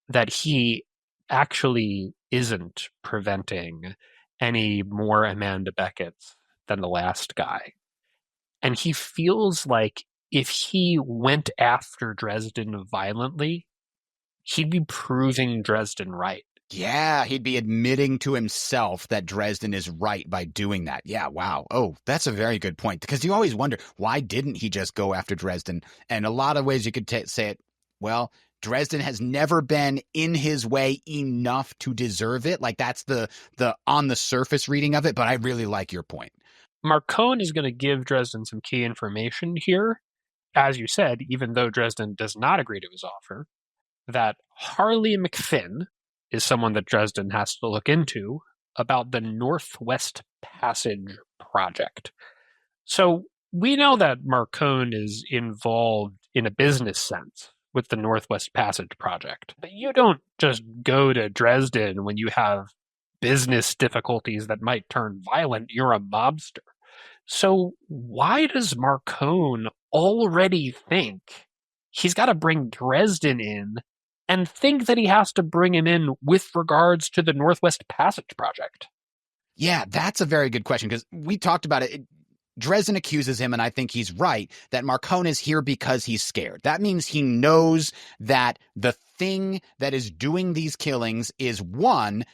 that he actually isn't preventing any more Amanda Beckett's than the last guy. And he feels like if he went after Dresden violently, he'd be proving Dresden right. Yeah, he'd be admitting to himself that Dresden is right by doing that. Yeah, wow. Oh, that's a very good point. Because you always wonder, why didn't he just go after Dresden? And a lot of ways you could say it, well, Dresden has never been in his way enough to deserve it. Like, that's the on the surface reading of it, but I really like your point. Marcone is going to give Dresden some key information here. As you said, even though Dresden does not agree to his offer, that Harley MacFinn is someone that Dresden has to look into about the Northwest Passage project. So we know that Marcone is involved in a business sense with the Northwest Passage project, but you don't just go to Dresden when you have business difficulties that might turn violent. You're a mobster. So why does Marcone already think he's got to bring Dresden in and think that he has to bring him in with regards to the Northwest Passage project? Yeah, that's a very good question, because we talked about it. Dresden accuses him, and I think he's right, that Marcone is here because he's scared. That means he knows that the thing that is doing these killings is, one,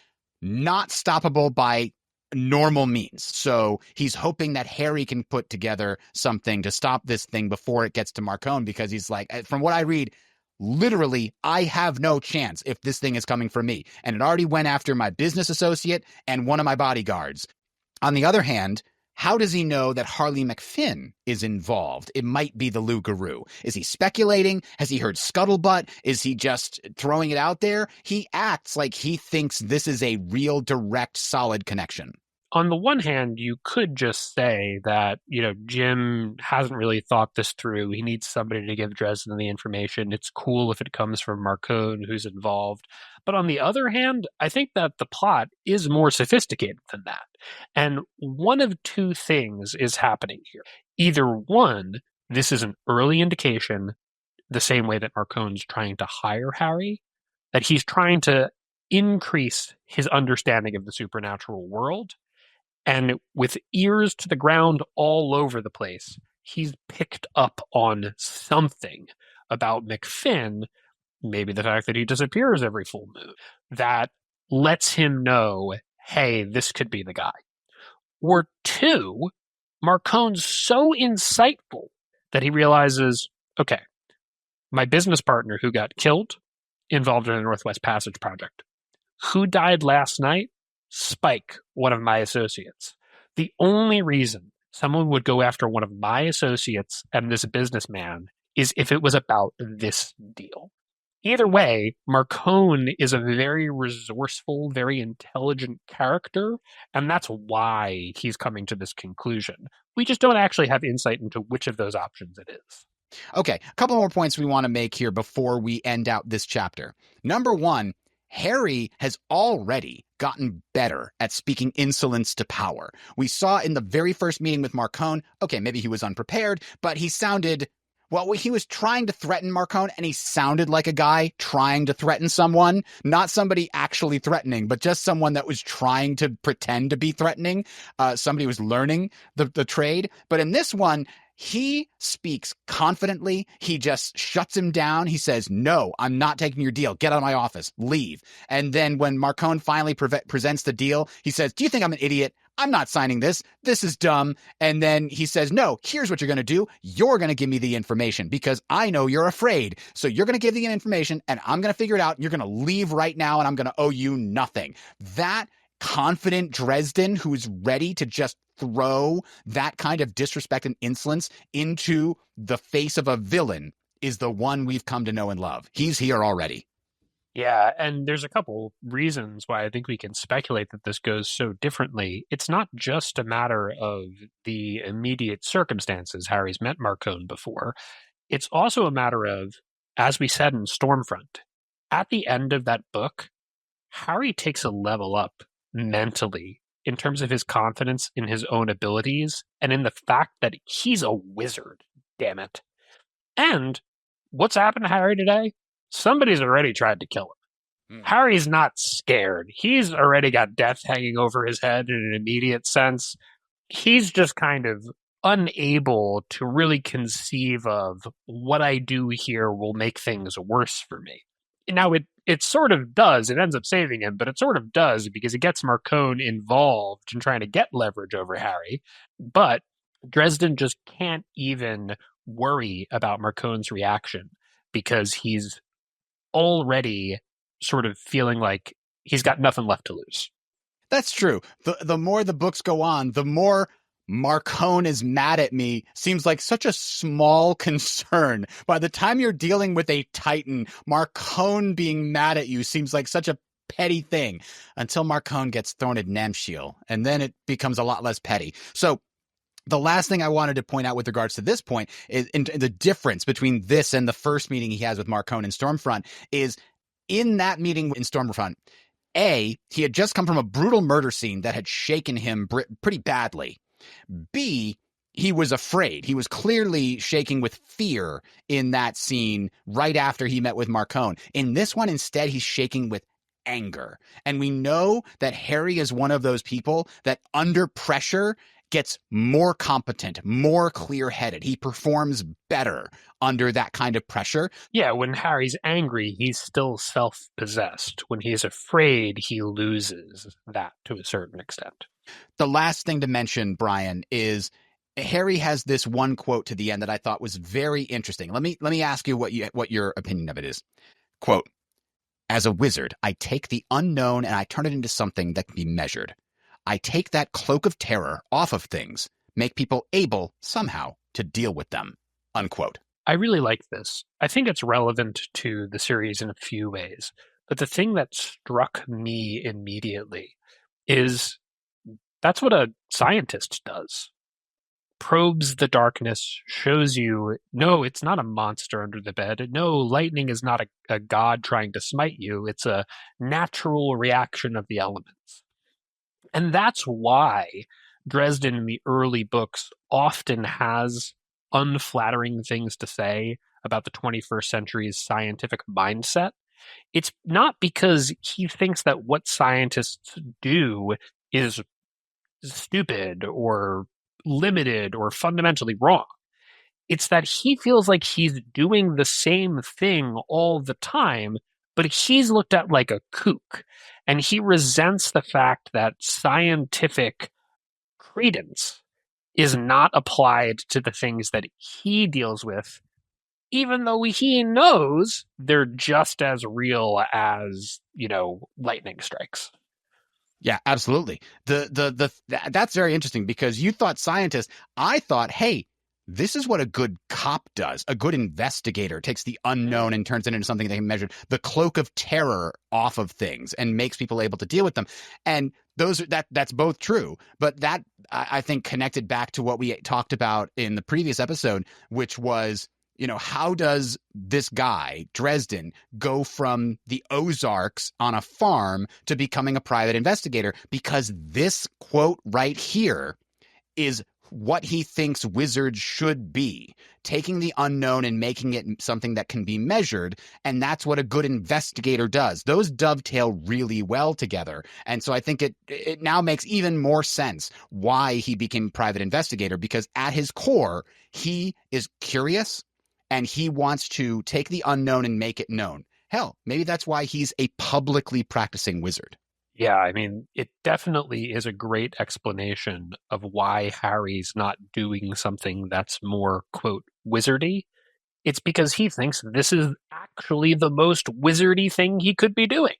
not stoppable by normal means. So he's hoping that Harry can put together something to stop this thing before it gets to Marcone, because he's like, from what I read, literally, I have no chance if this thing is coming for me. And it already went after my business associate and one of my bodyguards. On the other hand, how does he know that Harley MacFinn is involved? It might be the Loup-Garou. Is he speculating? Has he heard scuttlebutt? Is he just throwing it out there? He acts like he thinks this is a real, direct, solid connection. On the one hand, you could just say that, Jim hasn't really thought this through. He needs somebody to give Dresden the information. It's cool if it comes from Marcone, who's involved. But on the other hand, I think that the plot is more sophisticated than that. And one of two things is happening here. Either one, this is an early indication, the same way that Marcone's trying to hire Harry, that he's trying to increase his understanding of the supernatural world. And with ears to the ground all over the place, he's picked up on something about MacFinn, maybe the fact that he disappears every full moon, that lets him know, hey, this could be the guy. Or two, Marcone's so insightful that he realizes, okay, my business partner who got killed involved in the Northwest Passage project. Who died last night? Spike, one of my associates. The only reason someone would go after one of my associates and this businessman is if it was about this deal. Either way, Marcone is a very resourceful, very intelligent character, and that's why he's coming to this conclusion. We just don't actually have insight into which of those options it is. Okay, a couple more points we want to make here before we end out this chapter. Number one, Harry has already gotten better at speaking insolence to power. We saw in the very first meeting with Marcone, okay, maybe he was unprepared, but he sounded, well, he was trying to threaten Marcone, and he sounded like a guy trying to threaten someone, not somebody actually threatening, but just someone that was trying to pretend to be threatening. Somebody was learning the trade. But in this one, he speaks confidently. He just shuts him down. He says, no, I'm not taking your deal. Get out of my office. Leave. And then when Marcone finally presents the deal, he says, do you think I'm an idiot? I'm not signing this. This is dumb. And then he says, no, here's what you're going to do. You're going to give me the information because I know you're afraid. So you're going to give the information and I'm going to figure it out. You're going to leave right now and I'm going to owe you nothing. That confident Dresden who's ready to just throw that kind of disrespect and insolence into the face of a villain is the one we've come to know and love. He's here already. Yeah, and there's a couple reasons why I think we can speculate that this goes so differently. It's not just a matter of the immediate circumstances. Harry's met Marcone before. It's also a matter of, as we said in Stormfront, at the end of that book, Harry takes a level up mentally in terms of his confidence in his own abilities and in the fact that he's a wizard, damn it. And what's happened to Harry today? Somebody's already tried to kill him. Harry's not scared. He's already got death hanging over his head in an immediate sense. He's just kind of unable to really conceive of what I do here will make things worse for me. Now, it sort of does. It ends up saving him, but it sort of does because it gets Marcone involved in trying to get leverage over Harry. But Dresden just can't even worry about Marcone's reaction because he's already sort of feeling like he's got nothing left to lose. That's true. The more the books go on, the more Marcone is mad at me seems like such a small concern. By the time you're dealing with a Titan, Marcone being mad at you seems like such a petty thing until Marcone gets thrown at Namshiel, and then it becomes a lot less petty. So the last thing I wanted to point out with regards to this point is the difference between this and the first meeting he has with Marcone in Stormfront is in that meeting in Stormfront, A, he had just come from a brutal murder scene that had shaken him pretty badly. B, he was afraid. He was clearly shaking with fear in that scene right after he met with Marcone. In this one, instead, he's shaking with anger. And we know that Harry is one of those people that under pressure gets more competent, more clear-headed. He performs better under that kind of pressure. Yeah, when Harry's angry, he's still self-possessed. When he's afraid, he loses that to a certain extent. The last thing to mention, Brian, is Harry has this one quote to the end that I thought was very interesting. Let me ask you what your opinion of it is. Quote, "As a wizard, I take the unknown and I turn it into something that can be measured. I take that cloak of terror off of things, make people able somehow to deal with them." Unquote. I really like this. I think it's relevant to the series in a few ways. But the thing that struck me immediately is that's what a scientist does. Probes the darkness, shows you, no, it's not a monster under the bed. No, lightning is not a god trying to smite you. It's a natural reaction of the elements. And that's why Dresden in the early books often has unflattering things to say about the 21st century's scientific mindset. It's not because he thinks that what scientists do is stupid or limited or fundamentally wrong. It's that he feels like he's doing the same thing all the time, but he's looked at like a kook. And he resents the fact that scientific credence is not applied to the things that he deals with, even though he knows they're just as real as, lightning strikes. Yeah, absolutely. That's very interesting because you thought scientists, I thought, hey, this is what a good cop does. A good investigator takes the unknown and turns it into something they can measure. The cloak of terror off of things and makes people able to deal with them. And that's both true. But that, I think, connected back to what we talked about in the previous episode, which was, how does this guy, Dresden, go from the Ozarks on a farm to becoming a private investigator? Because this quote right here is what he thinks wizards should be, taking the unknown and making it something that can be measured. And that's what a good investigator does. Those dovetail really well together. And so I think it now makes even more sense why he became private investigator, because at his core, he is curious and he wants to take the unknown and make it known. Hell, maybe that's why he's a publicly practicing wizard. Yeah, I mean, it definitely is a great explanation of why Harry's not doing something that's more, quote, wizardy. It's because he thinks this is actually the most wizardy thing he could be doing.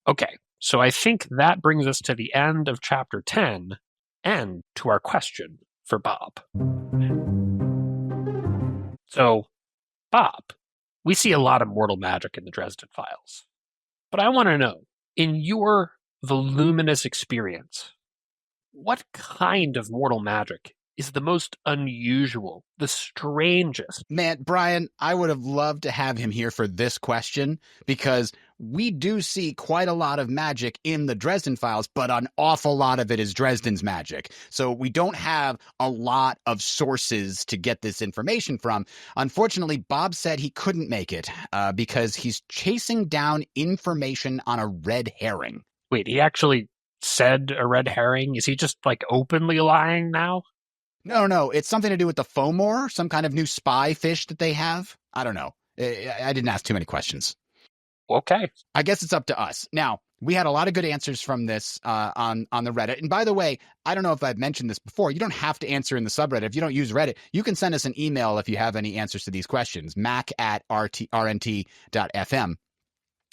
Okay, so I think that brings us to the end of chapter 10 and to our question for Bob. So, Bob, we see a lot of mortal magic in the Dresden Files. But I want to know, in your voluminous experience, what kind of mortal magic is the most unusual, the strangest? Man, Brian, I would have loved to have him here for this question, because we do see quite a lot of magic in the Dresden Files, but an awful lot of it is Dresden's magic. So we don't have a lot of sources to get this information from. Unfortunately, Bob said he couldn't make it because he's chasing down information on a red herring. Wait, he actually said a red herring? Is he just openly lying now? No, it's something to do with the Fomor, some kind of new spy fish that they have. I don't know. I didn't ask too many questions. Okay. I guess it's up to us. Now, we had a lot of good answers from this on the Reddit. And by the way, I don't know if I've mentioned this before. You don't have to answer in the subreddit. If you don't use Reddit, you can send us an email if you have any answers to these questions, mac@rnt.fm.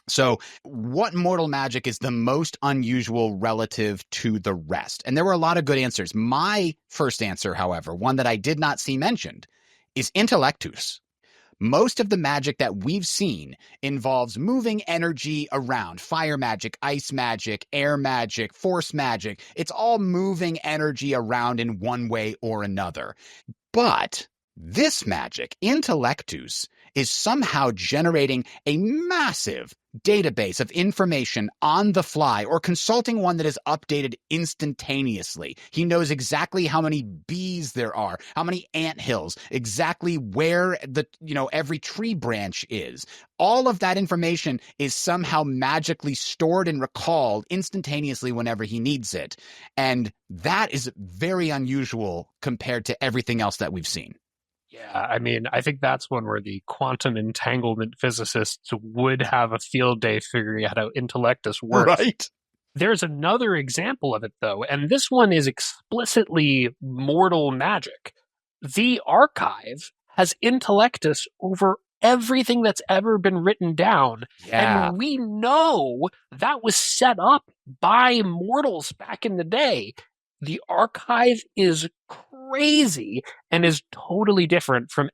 So what mortal magic is the most unusual relative to the rest? And there were a lot of good answers. My first answer, however, one that I did not see mentioned, is intellectus. Most of the magic that we've seen involves moving energy around. Fire magic, ice magic, air magic, force magic. It's all moving energy around in one way or another. But this magic, intellectus, is somehow generating a massive database of information on the fly, or consulting one that is updated instantaneously. He knows exactly how many bees there are, how many anthills, exactly where every tree branch is. All of that information is somehow magically stored and recalled instantaneously whenever he needs it. And that is very unusual compared to everything else that we've seen. Yeah, I mean, I think that's one where the quantum entanglement physicists would have a field day figuring out how intellectus works. Right. There's another example of it, though, and this one is explicitly mortal magic. The archive has intellectus over everything that's ever been written down. Yeah. And we know that was set up by mortals back in the day. The archive is crazy and is totally different from,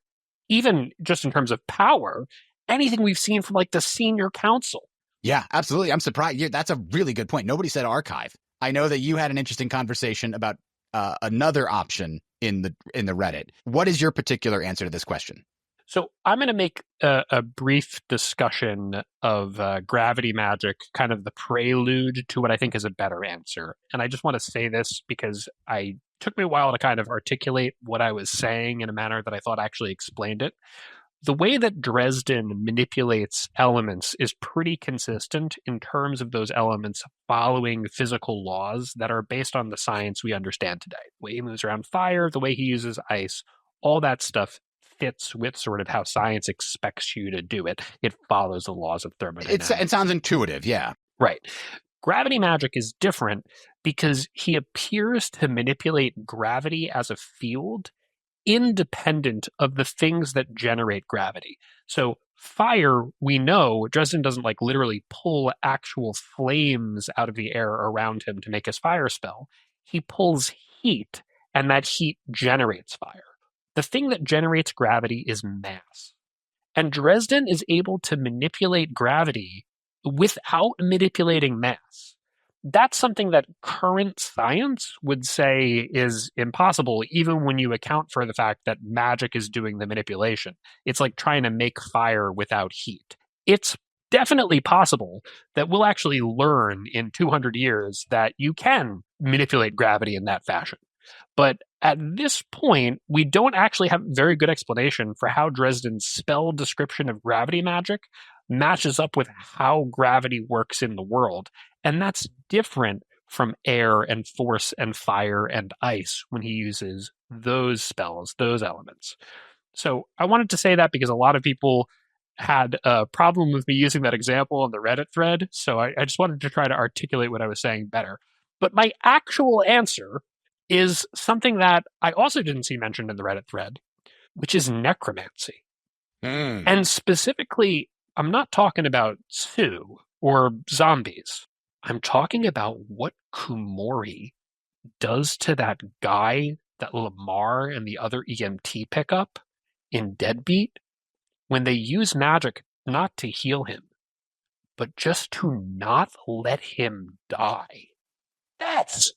even just in terms of power, anything we've seen from the senior council. Yeah, absolutely. I'm surprised. That's a really good point. Nobody said archive. I know that you had an interesting conversation about another option in the Reddit. What is your particular answer to this question? So I'm going to make a brief discussion of gravity magic, kind of the prelude to what I think is a better answer. And I just want to say this because it took me a while to kind of articulate what I was saying in a manner that I thought actually explained it. the way that Dresden manipulates elements is pretty consistent in terms of those elements following physical laws that are based on the science we understand today. The way he moves around fire, the way he uses ice, all that stuff fits with sort of how science expects you to do it. It follows the laws of thermodynamics. It sounds intuitive, yeah. Right. Gravity magic is different because he appears to manipulate gravity as a field independent of the things that generate gravity. So fire, we know Dresden doesn't like literally pull actual flames out of the air around him to make his fire spell. He pulls heat, and that heat generates fire. The thing that generates gravity is mass. And Dresden is able to manipulate gravity without manipulating mass. That's something that current science would say is impossible, even when you account for the fact that magic is doing the manipulation. It's like trying to make fire without heat. It's definitely possible that we'll actually learn in 200 years that you can manipulate gravity in that fashion. But at this point, we don't actually have a very good explanation for how Dresden's spell description of gravity magic matches up with how gravity works in the world. And that's different from air and force and fire and ice when he uses those spells, those elements. So I wanted to say that because a lot of people had a problem with me using that example on the Reddit thread. So I just wanted to try to articulate what I was saying better. But my actual answer is something that I also didn't see mentioned in the Reddit thread, which is necromancy. And specifically, I'm not talking about Sue or zombies. I'm talking about what Kumori does to that guy that Lamar and the other EMT pick up in Deadbeat when they use magic not to heal him, but just to not let him die. That's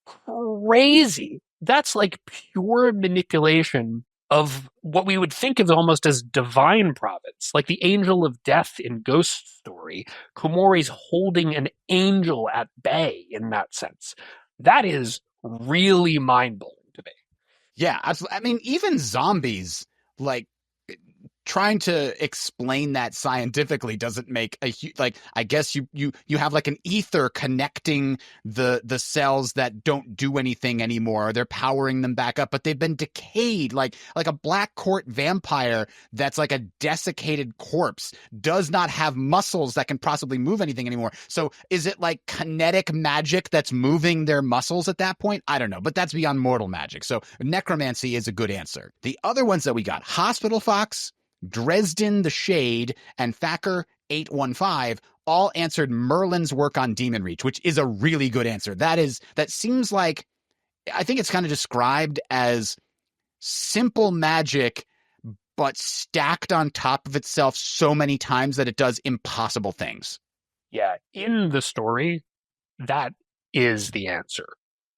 crazy. That's like pure manipulation of what we would think of almost as divine providence, like the angel of death in Ghost Story. Kumori's holding an angel at bay in that sense. That is really mind-blowing to me. Yeah, I mean, even zombies, like, trying to explain that scientifically doesn't make like, I guess you have like an ether connecting the cells that don't do anything anymore. They're powering them back up, but they've been decayed, like a black court vampire that's like a desiccated corpse does not have muscles that can possibly move anything anymore. So is it like kinetic magic that's moving their muscles at that point? I don't know, but that's beyond mortal magic. So necromancy is a good answer. The other ones that we got: Hospital Fox, Dresden the Shade, and Thacker 815 all answered Merlin's work on Demon Reach, which is a really good answer. That seems like, I think it's kind of described as simple magic, but stacked on top of itself so many times that it does impossible things. Yeah, in the story, that is the answer.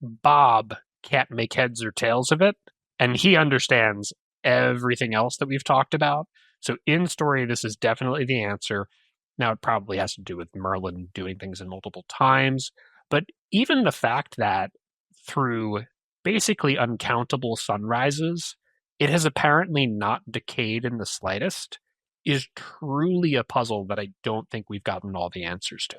Bob can't make heads or tails of it, and he understands everything else that we've talked about. So in story, this is definitely the answer. Now, it probably has to do with Merlin doing things in multiple times, but even the fact that through basically uncountable sunrises, it has apparently not decayed in the slightest is truly a puzzle that I don't think we've gotten all the answers to.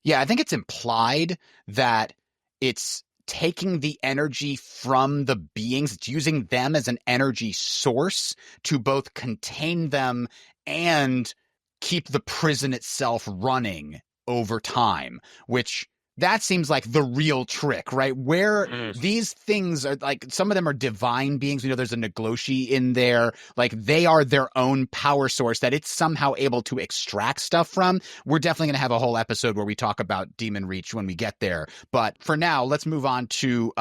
Yeah, I think it's implied that it's taking the energy from the beings, it's using them as an energy source to both contain them and keep the prison itself running over time, which that seems like the real trick, right? Where these things are, like, some of them are divine beings. We know there's a Nagloshi in there. Like, they are their own power source that it's somehow able to extract stuff from. We're definitely going to have a whole episode where we talk about Demon Reach when we get there. But for now, let's move on to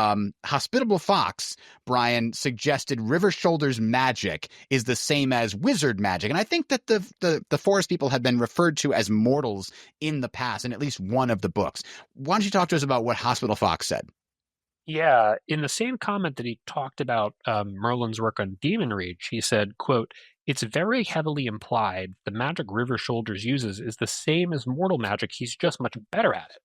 Hospitable Fox. Brian suggested River Shoulders magic is the same as wizard magic. And I think that the forest people have been referred to as mortals in the past in at least one of the books. Why don't you talk to us about what Hospital Fox said? Yeah, in the same comment that he talked about Merlin's work on Demon Reach, he said, quote, "It's very heavily implied the magic River Shoulders uses is the same as mortal magic, he's just much better at it.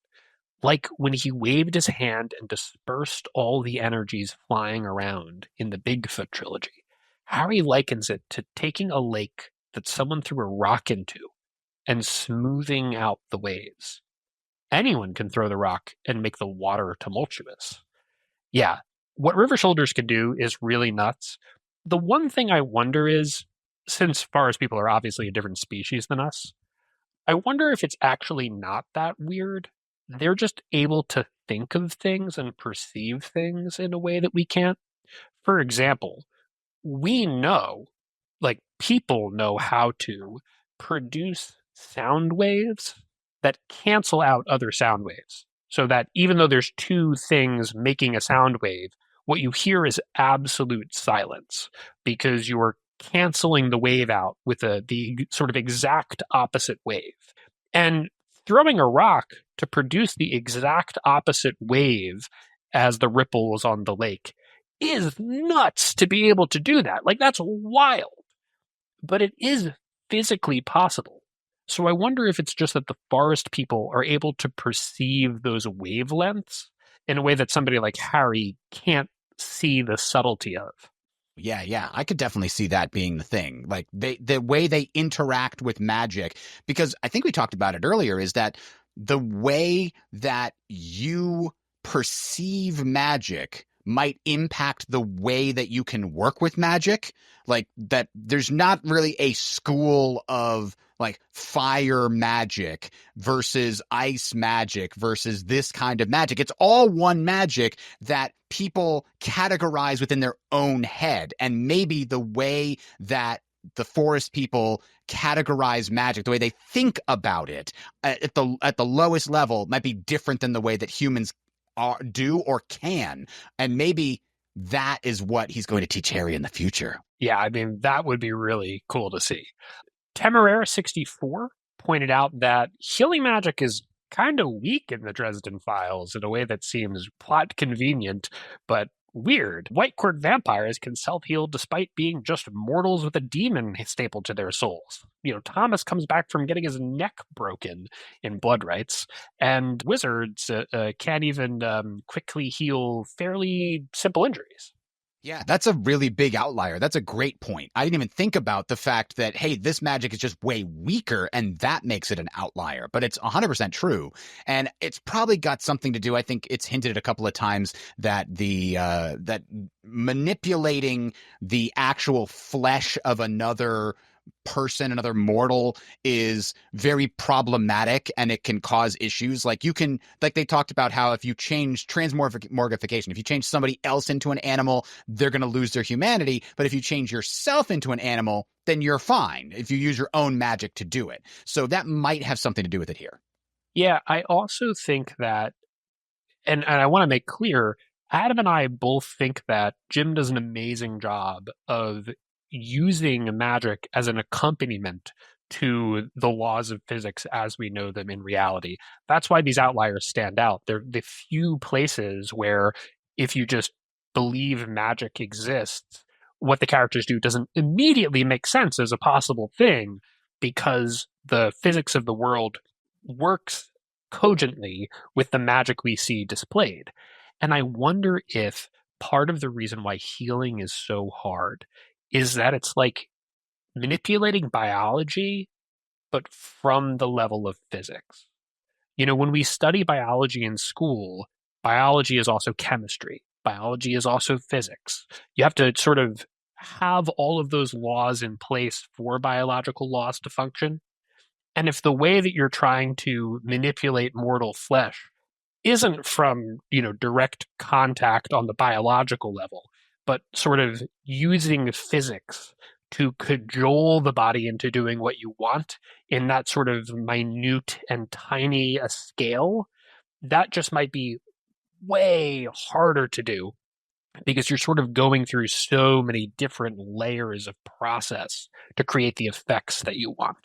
Like when he waved his hand and dispersed all the energies flying around in the Bigfoot trilogy. Harry likens it to taking a lake that someone threw a rock into and smoothing out the waves. Anyone can throw the rock and make the water tumultuous. Yeah, what river shoulders can do is really nuts. The one thing I wonder is, since forest people are obviously a different species than us, I wonder if it's actually not that weird. They're just able to think of things and perceive things in a way that we can't. For example, we know, like people know how to produce sound waves that cancel out other sound waves. So that even though there's two things making a sound wave, what you hear is absolute silence because you're canceling the wave out with the sort of exact opposite wave. And throwing a rock to produce the exact opposite wave as the ripples on the lake is nuts to be able to do that. Like, that's wild. But it is physically possible. So I wonder if it's just that the forest people are able to perceive those wavelengths in a way that somebody like Harry can't see the subtlety of. Yeah, I could definitely see that being the thing. Like the way they interact with magic, because I think we talked about it earlier, is that the way that you perceive magic might impact the way that you can work with magic. Like that there's not really a school of like fire magic versus ice magic versus this kind of magic. It's all one magic that people categorize within their own head. And maybe the way that the forest people categorize magic, the way they think about it at the lowest level might be different than the way that humans do or can. And maybe that is what he's going to teach Harry in the future. Yeah, I mean, that would be really cool to see. Temeraire64 pointed out that healing magic is kind of weak in the Dresden Files in a way that seems plot convenient, but weird. White court vampires can self-heal despite being just mortals with a demon stapled to their souls. You know, Thomas comes back from getting his neck broken in Blood Rites, and wizards can't even quickly heal fairly simple injuries. Yeah, that's a really big outlier. That's a great point. I didn't even think about the fact that, hey, this magic is just way weaker, and that makes it an outlier. But it's 100% true. And it's probably got something to do, I think it's hinted a couple of times that that manipulating the actual flesh of another person, another mortal, is very problematic, and it can cause issues. Like they talked about how if you change transmorgification, if you change somebody else into an animal, they're going to lose their humanity. But if you change yourself into an animal, then you're fine if you use your own magic to do it. So that might have something to do with it here. Yeah, I also think that, and I want to make clear, Adam and I both think that Jim does an amazing job of using magic as an accompaniment to the laws of physics as we know them in reality. That's why these outliers stand out. They're the few places where if you just believe magic exists, what the characters do doesn't immediately make sense as a possible thing because the physics of the world works cogently with the magic we see displayed. And I wonder if part of the reason why healing is so hard is that it's like manipulating biology, but from the level of physics. You know, when we study biology in school, biology is also chemistry, biology is also physics. You have to sort of have all of those laws in place for biological laws to function. And if the way that you're trying to manipulate mortal flesh isn't from, you know, direct contact on the biological level, but sort of using physics to cajole the body into doing what you want in that sort of minute and tiny a scale, that just might be way harder to do because you're sort of going through so many different layers of process to create the effects that you want.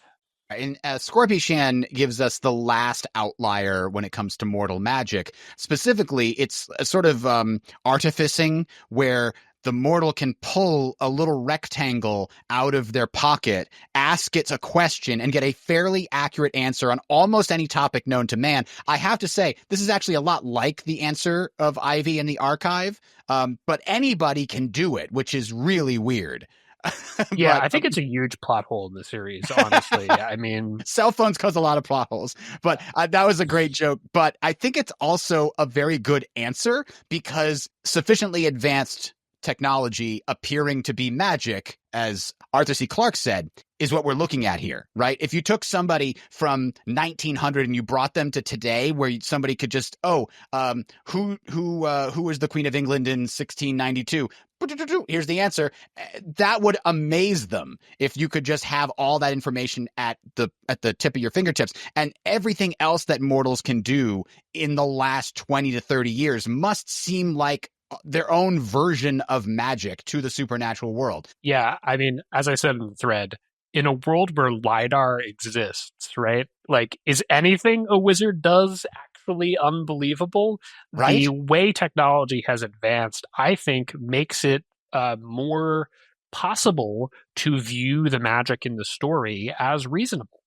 And Scorpiushan gives us the last outlier when it comes to mortal magic. Specifically, it's a sort of artificing where the mortal can pull a little rectangle out of their pocket, ask it a question, and get a fairly accurate answer on almost any topic known to man. I have to say, this is actually a lot like the answer of Ivy in the archive, but anybody can do it, which is really weird. Yeah, But I think it's a huge plot hole in the series, honestly. I mean, cell phones cause a lot of plot holes, but that was a great joke. But I think it's also a very good answer because sufficiently advanced technology appearing to be magic, as Arthur C. Clarke said, is what we're looking at here, right? If you took somebody from 1900 and you brought them to today, where somebody could just, who was the Queen of England in 1692? Here's the answer. That would amaze them if you could just have all that information at the tip of your fingertips. And everything else that mortals can do in the last 20 to 30 years must seem like their own version of magic to the supernatural world. yeah, I mean, as I said in the thread, in a world where LiDAR exists, right? Like, is anything a wizard does actually unbelievable? Right? The way technology has advanced, I think, makes it more possible to view the magic in the story as reasonable.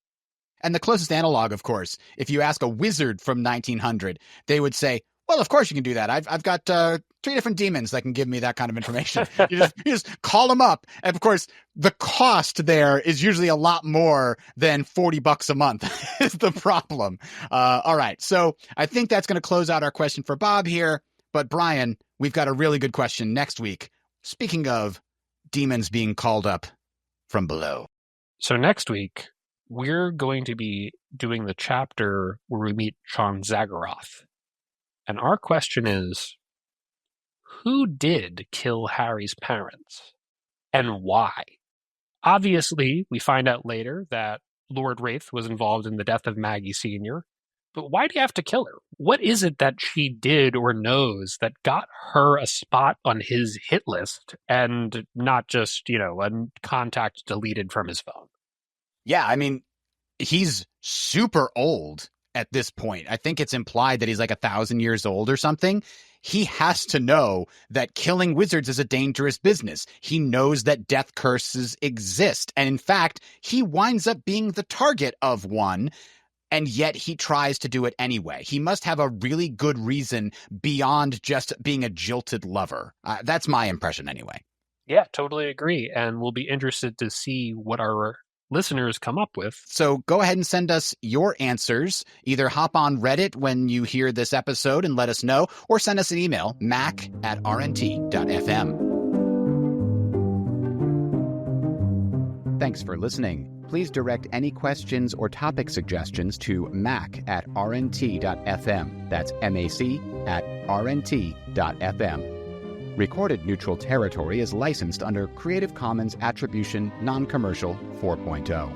And the closest analog, of course, if you ask a wizard from 1900, they would say, well, of course you can do that. I've got 3 different demons that can give me that kind of information. You just call them up. And of course, the cost there is usually a lot more than $40 a month is the problem. All right. So I think that's going to close out our question for Bob here. But Brian, we've got a really good question next week. Speaking of demons being called up from below. So next week, we're going to be doing the chapter where we meet Sean Zagoroth. And our question is, who did kill Harry's parents and why? Obviously, we find out later that Lord Wraith was involved in the death of Maggie Sr., but why do you have to kill her? What is it that she did or knows that got her a spot on his hit list and not just, a contact deleted from his phone? Yeah, I mean, he's super old at this point. I think it's implied that he's like 1,000 years old or something. He has to know that killing wizards is a dangerous business. He knows that death curses exist. And in fact, he winds up being the target of one, and yet he tries to do it anyway. He must have a really good reason beyond just being a jilted lover. That's my impression anyway. Yeah, totally agree. And we'll be interested to see what our listeners come up with. So go ahead and send us your answers. Either hop on Reddit when you hear this episode and let us know, or send us an email, mac@rnt.fm. Thanks for listening. Please direct any questions or topic suggestions to mac@rnt.fm. That's MAC@rnt.fm. Recorded Neutral Territory is licensed under Creative Commons Attribution Non-Commercial 4.0.